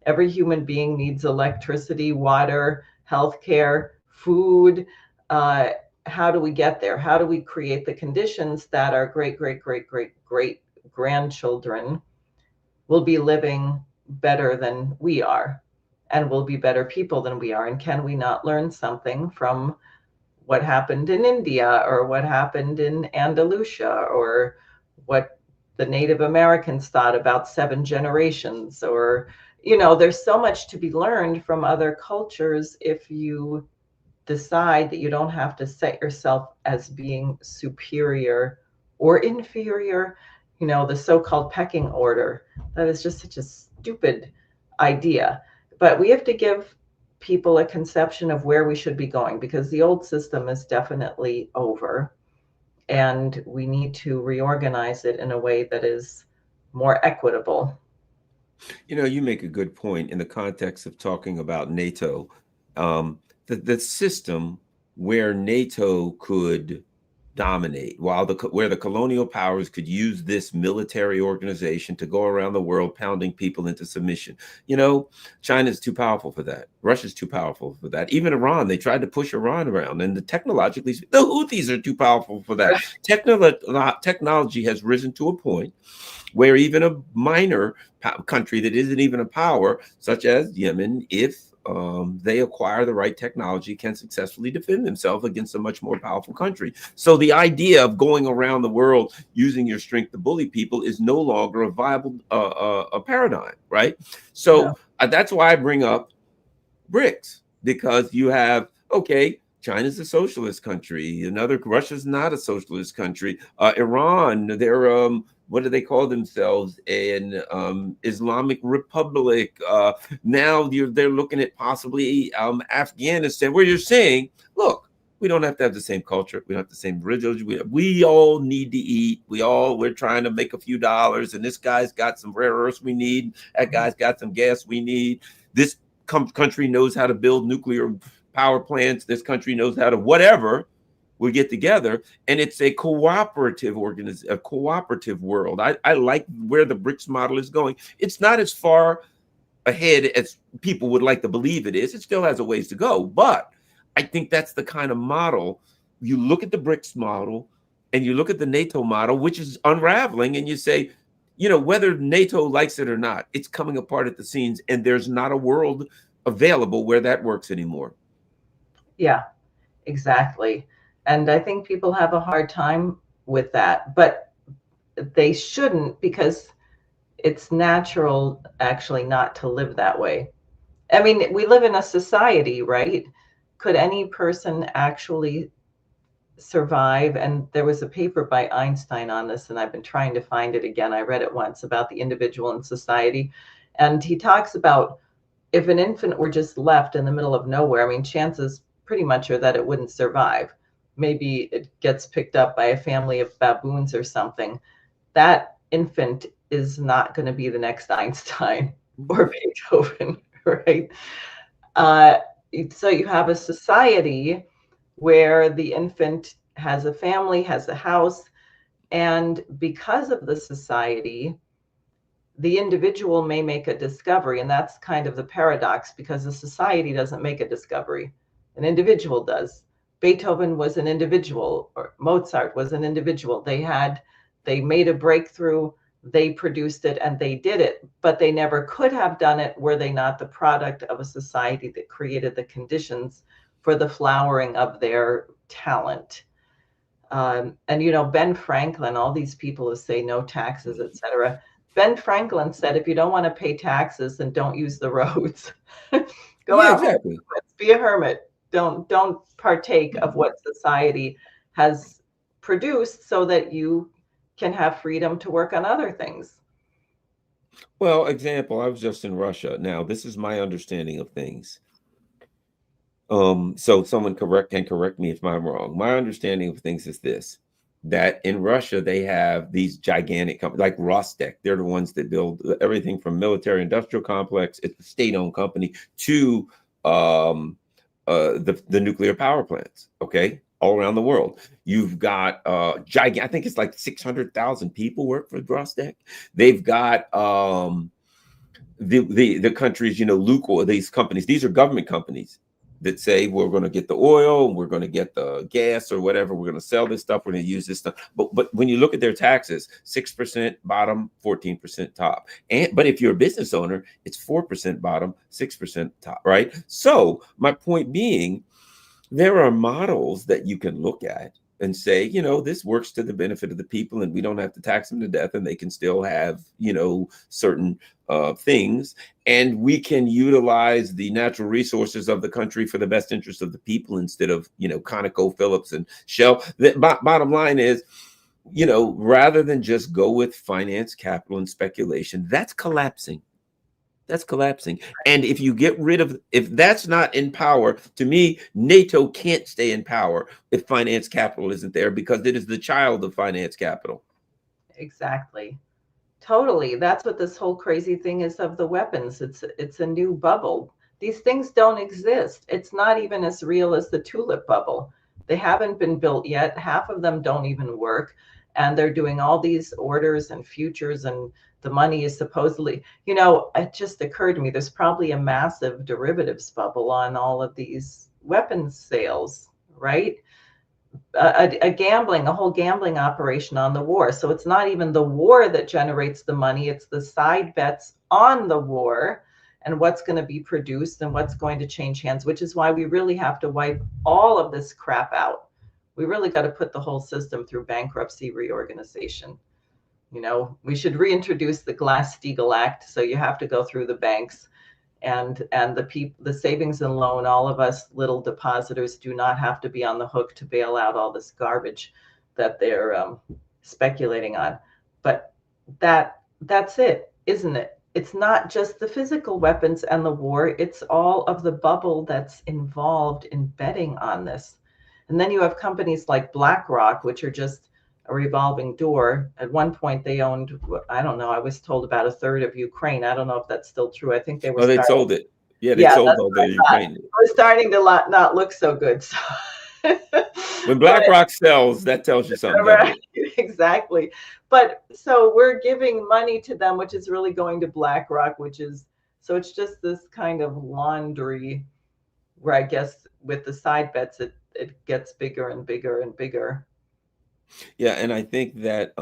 Every human being needs electricity, water, healthcare, food. How do we get there? How do we create the conditions that our great grandchildren will be living better than we are, and will be better people than we are? And can we not learn something from what happened in India, or what happened in Andalusia, or what the Native Americans thought about 7 generations, or, there's so much to be learned from other cultures if you decide that you don't have to set yourself as being superior or inferior, the so-called pecking order. That is just such a stupid idea. But we have to give people a conception of where we should be going, because the old system is definitely over, and we need to reorganize it in a way that is more equitable. You make a good point in the context of talking about NATO. The system where NATO could dominate, where the colonial powers could use this military organization to go around the world pounding people into submission. China's too powerful for that. Russia's too powerful for that. Even Iran, they tried to push Iran around, and technologically, the Houthis are too powerful for that. Technology has risen to a point where even a minor country that isn't even a power, such as Yemen, if they acquire the right technology, can successfully defend themselves against a much more powerful country. So the idea of going around the world using your strength to bully people is no longer a viable paradigm, right? So that's why I bring up BRICS, because you have, okay, China's a socialist country. Russia's not a socialist country. Iran, they're what do they call themselves? An Islamic Republic. Now they're looking at possibly Afghanistan, where you're saying, look, we don't have to have the same culture. We don't have the same religion. We all need to eat. We're trying to make a few dollars, and this guy's got some rare earths we need. That guy's got some gas we need. This country knows how to build nuclear power plants. This country knows how to whatever. We get together, and it's a cooperative a cooperative world. I like where the BRICS model is going. It's not as far ahead as people would like to believe it is. It still has a ways to go, but I think that's the kind of model. You look at the BRICS model and you look at the NATO model, which is unraveling, and you say, whether NATO likes it or not, it's coming apart at the seams, and there's not a world available where that works anymore. Yeah, exactly. And I think people have a hard time with that, but they shouldn't, because it's natural actually not to live that way. I mean, we live in a society, right? Could any person actually survive? And there was a paper by Einstein on this, and I've been trying to find it again. I read it once, about the individual and society. And he talks about, if an infant were just left in the middle of nowhere, I mean, chances pretty much are that it wouldn't survive. Maybe it gets picked up by a family of baboons or something. That infant is not going to be the next Einstein or Beethoven, right? So you have a society where the infant has a family, has a house, and because of the society, the individual may make a discovery. And that's kind of the paradox, because the society doesn't make a discovery, an individual does. Beethoven was an individual, or Mozart was an individual. They made a breakthrough, they produced it, and they did it, but they never could have done it were they not the product of a society that created the conditions for the flowering of their talent. And Ben Franklin, all these people who say no taxes, etc. Ben Franklin said, if you don't want to pay taxes, then don't use the roads. Go out, exactly. Be a hermit. Don't partake of what society has produced, so that you can have freedom to work on other things. Well, example, I was just in Russia. Now, this is my understanding of things. So someone can correct me if I'm wrong. My understanding of things is this: that in Russia, they have these gigantic companies like Rostec. They're the ones that build everything from military industrial complex, it's a state-owned company, to the nuclear power plants, okay, all around the world. You've got I think it's like 600,000 people work for Rostec. They've got the countries, Lukoil, these companies, these are government companies that say, we're going to get the oil, we're going to get the gas or whatever, we're going to sell this stuff, we're going to use this stuff. But when you look at their taxes, 6% bottom, 14% top. But if you're a business owner, it's 4% bottom, 6% top, right? So my point being, there are models that you can look at and say, this works to the benefit of the people, and we don't have to tax them to death, and they can still have, certain things, and we can utilize the natural resources of the country for the best interest of the people instead of, ConocoPhillips and Shell. The bottom line is, rather than just go with finance, capital, and speculation, that's collapsing. That's collapsing. And if that's not in power, to me, NATO can't stay in power if finance capital isn't there, because it is the child of finance capital. Exactly. Totally. That's what this whole crazy thing is of the weapons. It's a new bubble. These things don't exist. It's not even as real as the tulip bubble. They haven't been built yet. Half of them don't even work. And they're doing all these orders and futures, and the money is supposedly, it just occurred to me, there's probably a massive derivatives bubble on all of these weapons sales, right? A whole gambling operation on the war. So it's not even the war that generates the money. It's the side bets on the war and what's going to be produced and what's going to change hands, which is why we really have to wipe all of this crap out. We really got to put the whole system through bankruptcy reorganization. We should reintroduce the Glass-Steagall Act. So you have to go through the banks and the savings and loan. All of us little depositors do not have to be on the hook to bail out all this garbage that they're speculating on. But that's it, isn't it? It's not just the physical weapons and the war. It's all of the bubble that's involved in betting on this. And then you have companies like BlackRock, which are just a revolving door. At one point, they owned, I don't know, I was told about a third of Ukraine. I don't know if that's still true. I think they were. Oh, they sold it. Yeah, they sold all the Ukraine. It was starting to not look so good. So when BlackRock sells, that tells you something. Right, exactly. But so we're giving money to them, which is really going to BlackRock, so it's just this kind of laundry where I guess with the side bets, it gets bigger and bigger and bigger. Yeah, and I think that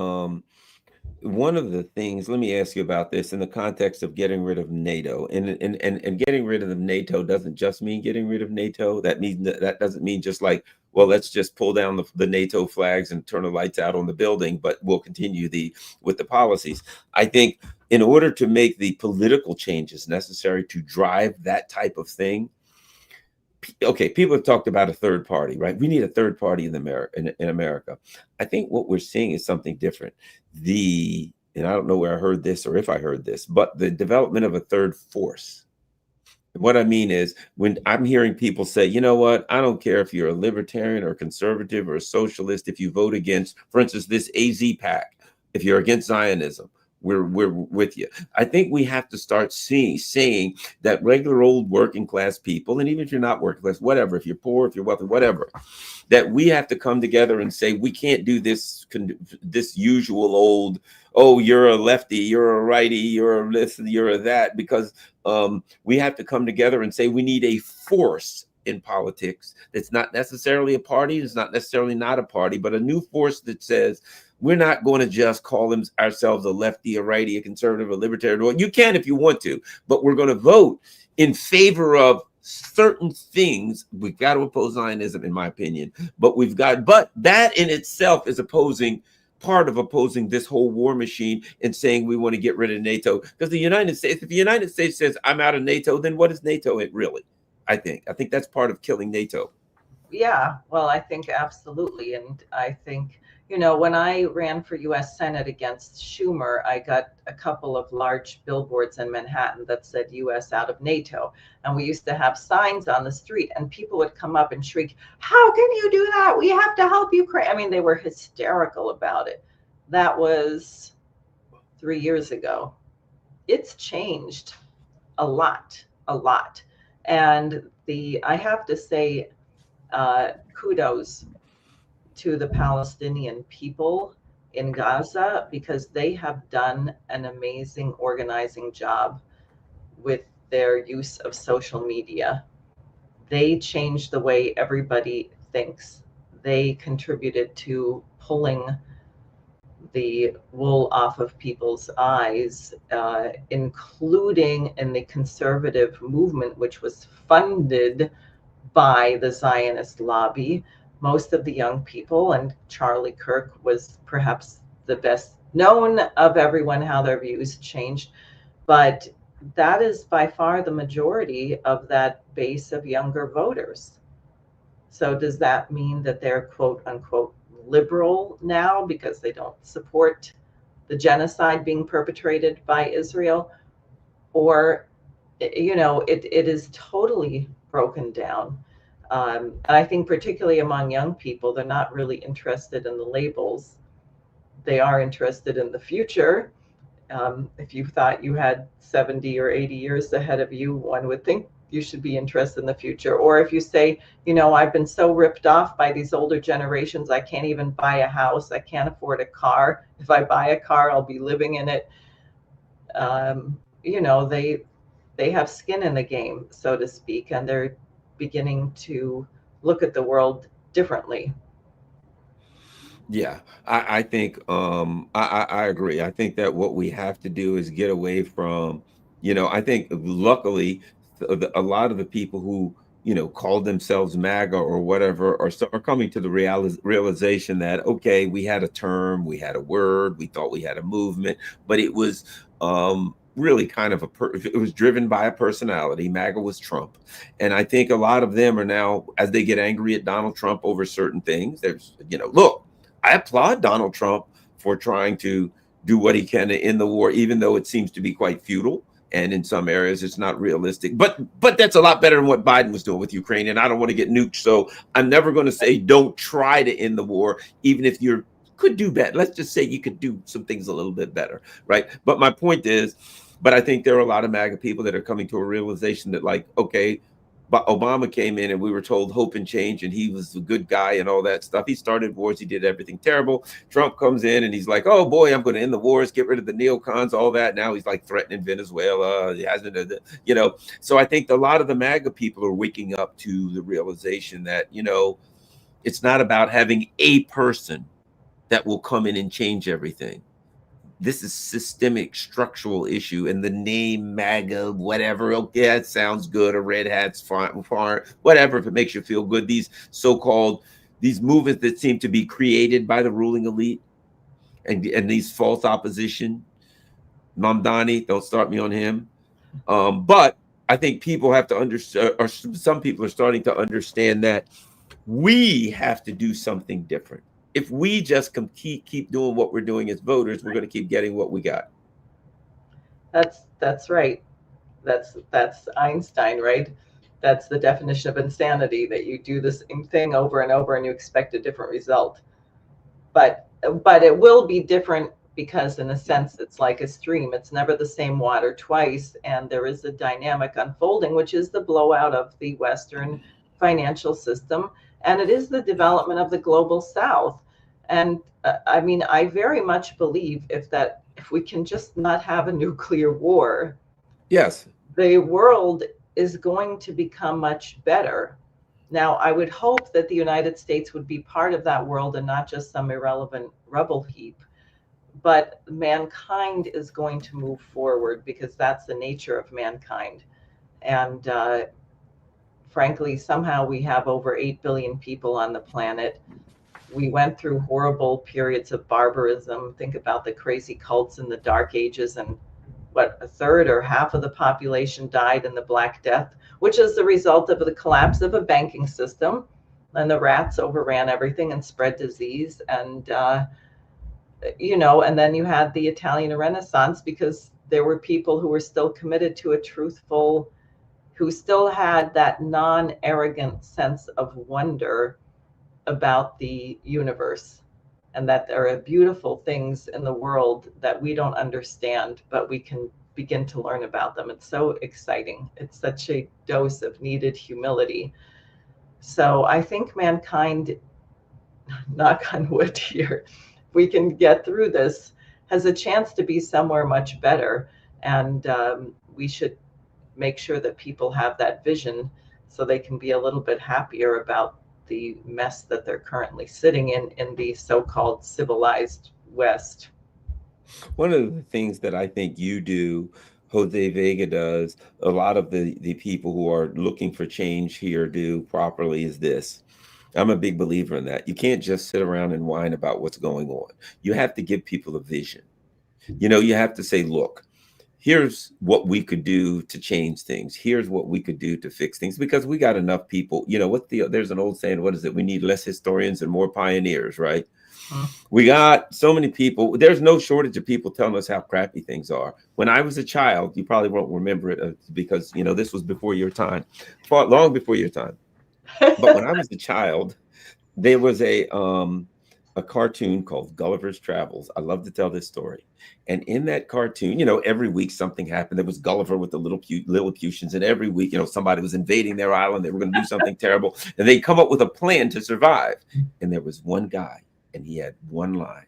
one of the things, let me ask you about this in the context of getting rid of NATO, and getting rid of the NATO doesn't just mean getting rid of NATO. That means that doesn't mean just like, well, let's just pull down the NATO flags and turn the lights out on the building, but we'll continue with the policies. I think in order to make the political changes necessary to drive that type of thing, okay, people have talked about a third party, right? We need a third party in America. I think what we're seeing is something different. And I don't know where I heard this or if I heard this, but the development of a third force. What I mean is, when I'm hearing people say, you know what, I don't care if you're a libertarian or a conservative or a socialist, if you vote against, for instance, this AZ pack, if you're against Zionism, we're with you. I think we have to start saying that regular old working class people, and even if you're not working class, whatever, if you're poor, if you're wealthy, whatever, that we have to come together and say, we can't do this usual old, oh, you're a lefty, you're a righty, you're a this, you're a that, because we have to come together and say we need a force in politics that's not necessarily a party, it's not necessarily not a party, but a new force that says, we're not going to just call ourselves a lefty, a righty, a conservative, a libertarian. Well, you can if you want to, but we're going to vote in favor of certain things. We've got to oppose Zionism, in my opinion, but that in itself is part of opposing this whole war machine and saying we want to get rid of NATO. Because the United States, if the United States says I'm out of NATO, then what is NATO really? I think that's part of killing NATO. Yeah, well, I think absolutely. And I think, when I ran for US Senate against Schumer, I got a couple of large billboards in Manhattan that said US out of NATO. And we used to have signs on the street, and people would come up and shriek, how can you do that? We have to help Ukraine. I mean, they were hysterical about it. That was 3 years ago. It's changed a lot. And I have to say, kudos to the Palestinian people in Gaza, because they have done an amazing organizing job with their use of social media. They changed the way everybody thinks. They contributed to pulling the wool off of people's eyes, including in the conservative movement, which was funded by the Zionist lobby. Most of the young people, and Charlie Kirk was perhaps the best known of everyone how their views changed, but that is by far the majority of that base of younger voters. So does that mean that they're quote unquote liberal now because they don't support the genocide being perpetrated by Israel? Or, it is totally broken down. And I think, particularly among young people, they're not really interested in the labels. They are interested in the future. If you thought you had 70 or 80 years ahead of you, one would think you should be interested in the future. Or if you say, I've been so ripped off by these older generations, I can't even buy a house, I can't afford a car. If I buy a car, I'll be living in it. Um, they have skin in the game, so to speak, and they're beginning to look at the world differently. Yeah, I think I agree. I think that what we have to do is get away from, I think luckily a lot of the people who, call themselves MAGA or whatever are coming to the realization that, okay, we had a term, we had a word, we thought we had a movement, but it was really kind of it was driven by a personality. MAGA was Trump. And I think a lot of them are now, as they get angry at Donald Trump over certain things, there's, look, I applaud Donald Trump for trying to do what he can in the war, even though it seems to be quite futile. And in some areas, it's not realistic. But that's a lot better than what Biden was doing with Ukraine. And I don't want to get nuked. So I'm never going to say don't try to end the war, even if you could do better. Let's just say you could do some things a little bit better. Right. But my point is, but I think there are a lot of MAGA people that are coming to a realization that, like, okay, but Obama came in and we were told hope and change, and he was a good guy and all that stuff. He started wars, he did everything terrible. Trump comes in and he's like, oh boy, I'm going to end the wars, get rid of the neocons, all that. Now he's like threatening Venezuela. He hasn't, So I think a lot of the MAGA people are waking up to the realization that, it's not about having a person that will come in and change everything. This is systemic structural issue, and the name MAGA, whatever, okay, it sounds good, a red hat's fine, whatever, if it makes you feel good. These so-called these movements that seem to be created by the ruling elite, and these false opposition. Mamdani, don't start me on him. But I think people have to understand, or some people are starting to understand, that we have to do something different. If we just keep doing what we're doing as voters, we're going to keep getting what we got. That's right. That's Einstein, right? That's the definition of insanity, that you do the same thing over and over and you expect a different result. But but it will be different because, in a sense, it's like a stream. It's never the same water twice, and there is a dynamic unfolding, which is the blowout of the Western financial system, and it is the development of the global South. And I mean, I very much believe if we can just not have a nuclear war, Yes. the world is going to become much better. Now, I would hope that the United States would be part of that world and not just some irrelevant rubble heap. But mankind is going to move forward because that's the nature of mankind. And frankly, somehow we have over 8 billion people on the planet. We went through horrible periods of barbarism. Think about the crazy cults in the Dark Ages, and what, a third or half of the population died in the Black Death, which is the result of the collapse of a banking system. And the rats overran everything and spread disease. And, and then you had the Italian Renaissance because there were people who were still committed to a truthful, who still had that non-arrogant sense of wonder about the universe, and that there are beautiful things in the world that we don't understand, but we can begin to learn about them. It's so exciting. It's such a dose of needed humility. So I think mankind, knock on wood here, if we can get through this, has a chance to be somewhere much better. And we should make sure that people have that vision so they can be a little bit happier about the mess that they're currently sitting in the so-called civilized West. One of the things that I think you do Jose Vega does, a lot of the people who are looking for change here do properly is this. I'm a big believer in that. You can't just sit around and whine about what's going on. You have to give people a vision. You have to say, look, here's what we could do to change things. Here's what we could do to fix things, because we got enough people. There's an old saying, what is it? We need less historians and more pioneers, right? We got so many people. There's no shortage of people telling us how crappy things are. When I was a child, you probably won't remember it because, this was before your time, long before your time. But when I was a child, there was a cartoon called Gulliver's Travels. I love to tell this story. And in that cartoon, every week something happened. There was Gulliver with the Lilliputians, and every week, somebody was invading their island. They were going to do something terrible, and they come up with a plan to survive. And there was one guy, and he had one line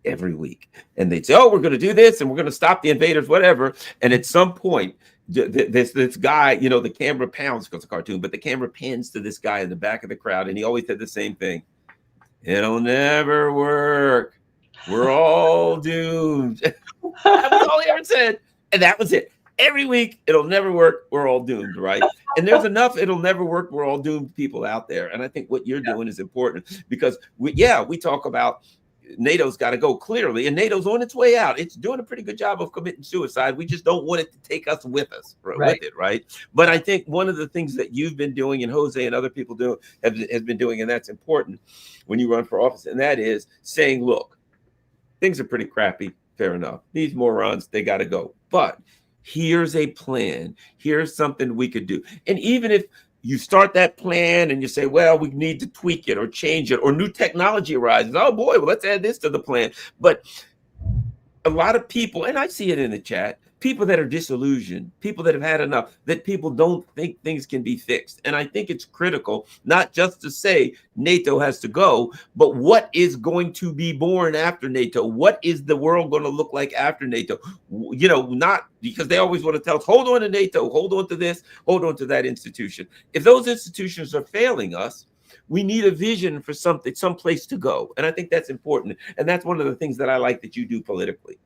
every week. And they'd say, "Oh, we're going to do this, and we're going to stop the invaders, whatever." And at some point, this guy, the camera pounds, because it's a cartoon, but the camera pans to this guy in the back of the crowd, and he always said the same thing: "It'll never work. We're all doomed." That was all he ever said. And that was it. Every week, it'll never work. We're all doomed, right? And there's enough it'll never work. We're all doomed people out there. And I think what you're doing is important, because we talk about NATO's got to go, clearly, and NATO's on its way out. It's doing a pretty good job of committing suicide. We just don't want it to take us with it, right? But I think one of the things that you've been doing, and Jose and other people has been doing, and that's important when you run for office, and that is saying, look, things are pretty crappy. Fair enough. These morons, they got to go. But here's a plan. Here's something we could do. And even if you start that plan and you say, well, we need to tweak it or change it, or new technology arises. Oh boy, well, let's add this to the plan. But a lot of people, and I see it in the chat, people that are disillusioned, people that have had enough, that people don't think things can be fixed. And I think it's critical, not just to say NATO has to go, but what is going to be born after NATO? What is the world going to look like after NATO? Not because they always want to tell us, hold on to NATO, hold on to this, hold on to that institution. If those institutions are failing us, we need a vision for something, some place to go. And I think that's important. And that's one of the things that I like that you do politically.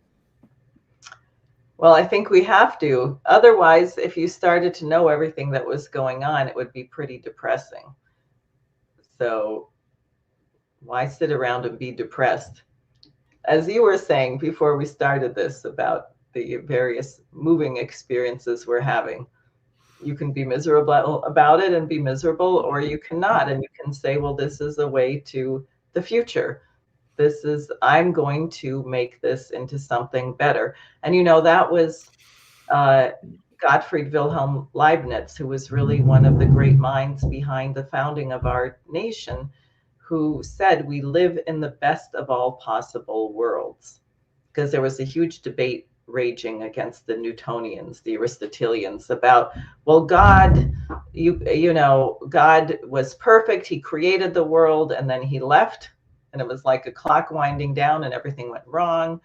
Well, I think we have to. Otherwise, if you started to know everything that was going on, it would be pretty depressing. So why sit around and be depressed? As you were saying before we started this about the various moving experiences we're having, you can be miserable about it and be miserable, or you cannot. And you can say, well, this is a way to the future. I'm going to make this into something better. And, that was Gottfried Wilhelm Leibniz, who was really one of the great minds behind the founding of our nation, who said we live in the best of all possible worlds. Because there was a huge debate raging against the Newtonians, the Aristotelians, about, well, God, God was perfect. He created the world and then he left. And it was like a clock winding down and everything went wrong,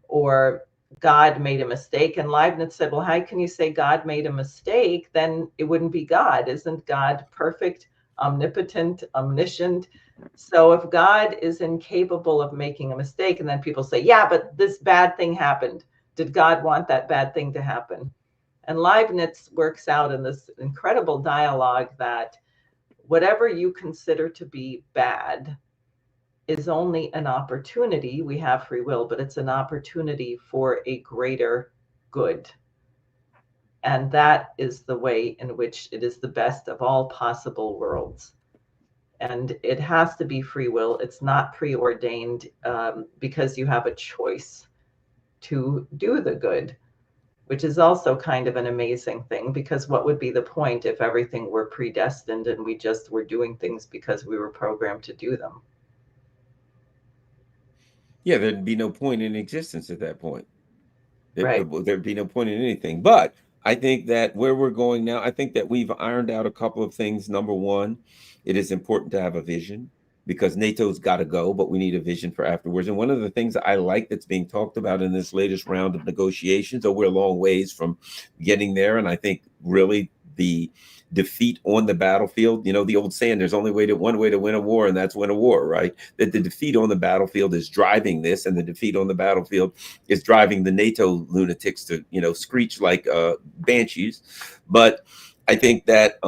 or God made a mistake. And Leibniz said, well, how can you say God made a mistake? Then it wouldn't be God. Isn't God perfect, omnipotent, omniscient? So if God is incapable of making a mistake, and then people say, yeah, but this bad thing happened. Did God want that bad thing to happen? And Leibniz works out in this incredible dialogue that whatever you consider to be bad is only an opportunity. We have free will, but it's an opportunity for a greater good. And that is the way in which it is the best of all possible worlds. And it has to be free will. It's not preordained, because you have a choice to do the good, which is also kind of an amazing thing, because what would be the point if everything were predestined and we just were doing things because we were programmed to do them? Yeah, there'd be no point in existence at that point. Right. There'd be no point in anything. But I think that where we're going now, I think that we've ironed out a couple of things. Number one, it is important to have a vision, because NATO's got to go, but we need a vision for afterwards. And one of the things that I like that's being talked about in this latest round of negotiations, though we're a long ways from getting there, and I think really the defeat on the battlefield. You know, the old saying, there's only one way to win a war, and that's win a war, right? That the defeat on the battlefield is driving this, and the defeat on the battlefield is driving the NATO lunatics to, you know, screech like banshees. But I think that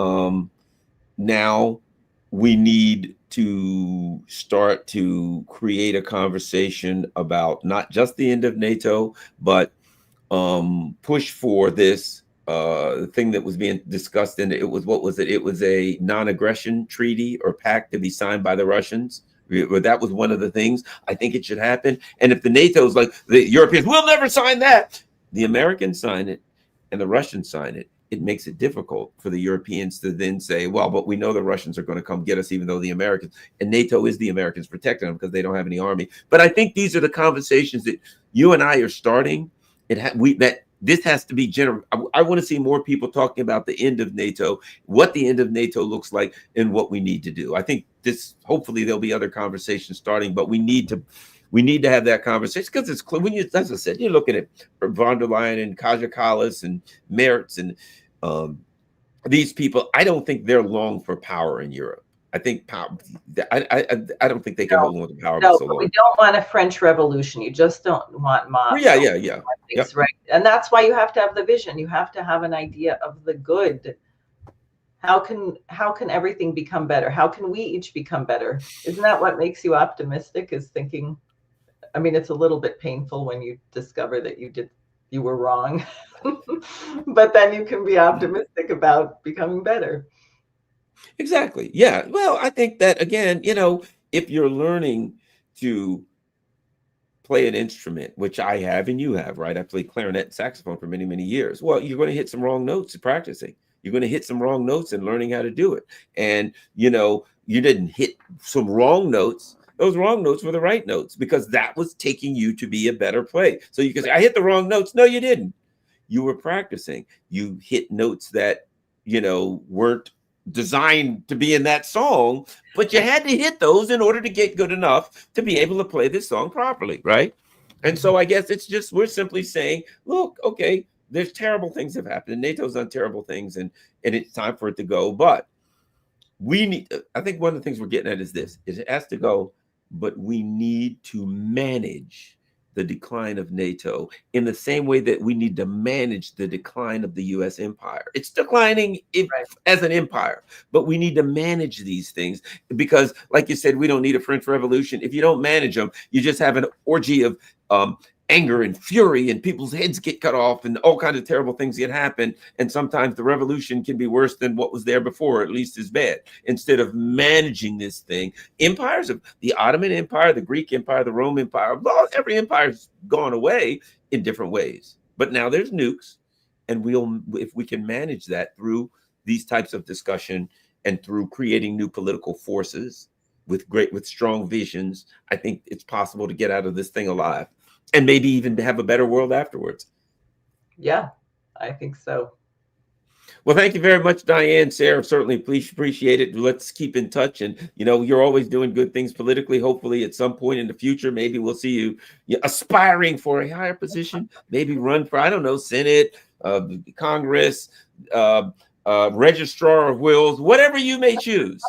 now we need to start to create a conversation about not just the end of NATO, but push for this thing that was being discussed. And it was, what was it? It was a non-aggression treaty or pact to be signed by the Russians. That was one of the things I think it should happen. And if the NATO's like, the Europeans will never sign that, the Americans sign it and the Russians sign it, it makes it difficult for the Europeans to then say, well, but we know the Russians are going to come get us, even though the Americans, and NATO is the Americans protecting them because they don't have any army. But I think these are the conversations that you and I are starting. This has to be general. I want to see more people talking about the end of NATO, what the end of NATO looks like, and what we need to do. I think hopefully there'll be other conversations starting, but we need to have that conversation, because it's clear when you, as I said, you're looking at von der Leyen and Kaja Kallas and Merz and these people. I don't think they're long for power in Europe. I think power. I don't think they can hold on to power for so long. We don't want a French Revolution. You just don't want mobs. Yeah. Yep. Right, and that's why you have to have the vision. You have to have an idea of the good. How can everything become better? How can we each become better? Isn't that what makes you optimistic? Is thinking. I mean, it's a little bit painful when you discover that you were wrong, but then you can be optimistic about becoming better. Exactly. Yeah. Well, I think that, again, you know, if you're learning to play an instrument, which I have and you have, right? I played clarinet and saxophone for many, many years. Well, you're going to hit some wrong notes in practicing. You're going to hit some wrong notes in learning how to do it. And, you know, you didn't hit some wrong notes. Those wrong notes were the right notes, because that was taking you to be a better player. So you can say, I hit the wrong notes. No, you didn't. You were practicing. You hit notes that, you know, weren't designed to be in that song, but you had to hit those in order to get good enough to be able to play this song properly, right? And so I guess it's just, we're simply saying, look, okay, there's terrible things have happened. NATO's done terrible things, and it's time for it to go. But we need, I think one of the things we're getting at is this, is it has to go, but we need to manage the decline of NATO in the same way that we need to manage the decline of the U.S. empire. It's declining as an empire, but we need to manage these things, because, like you said, we don't need a French Revolution. If you don't manage them, you just have an orgy of anger and fury, and people's heads get cut off, and all kinds of terrible things get happen. And sometimes the revolution can be worse than what was there before, or at least as bad. Instead of managing this thing, empires of the Ottoman Empire, the Greek Empire, the Roman Empire, well, every empire's gone away in different ways. But now there's nukes, and if we can manage that through these types of discussion and through creating new political forces with strong visions, I think it's possible to get out of this thing alive. And maybe even to have a better world afterwards. Yeah, I think so. Well, thank you very much, Diane, Sare. Certainly, please appreciate it. Let's keep in touch. And, you know, you're always doing good things politically. Hopefully, at some point in the future, maybe we'll see you aspiring for a higher position, maybe run for, I don't know, Senate, Congress, registrar of wills, whatever you may choose.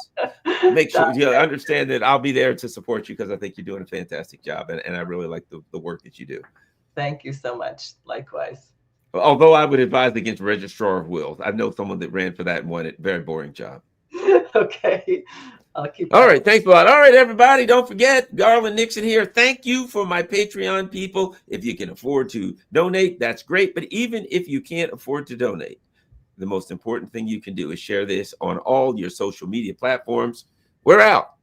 Make sure you understand that I'll be there to support you, because I think you're doing a fantastic job, and I really like the work that you do. Thank you so much. Likewise. Although I would advise against registrar of wills. I know someone that ran for that and won it. Very boring job. Okay. I'll keep. All right. Thanks a lot. All right, everybody. Don't forget, Garland Nixon here. Thank you for my Patreon people. If you can afford to donate, that's great. But even if you can't afford to donate, the most important thing you can do is share this on all your social media platforms. We're out.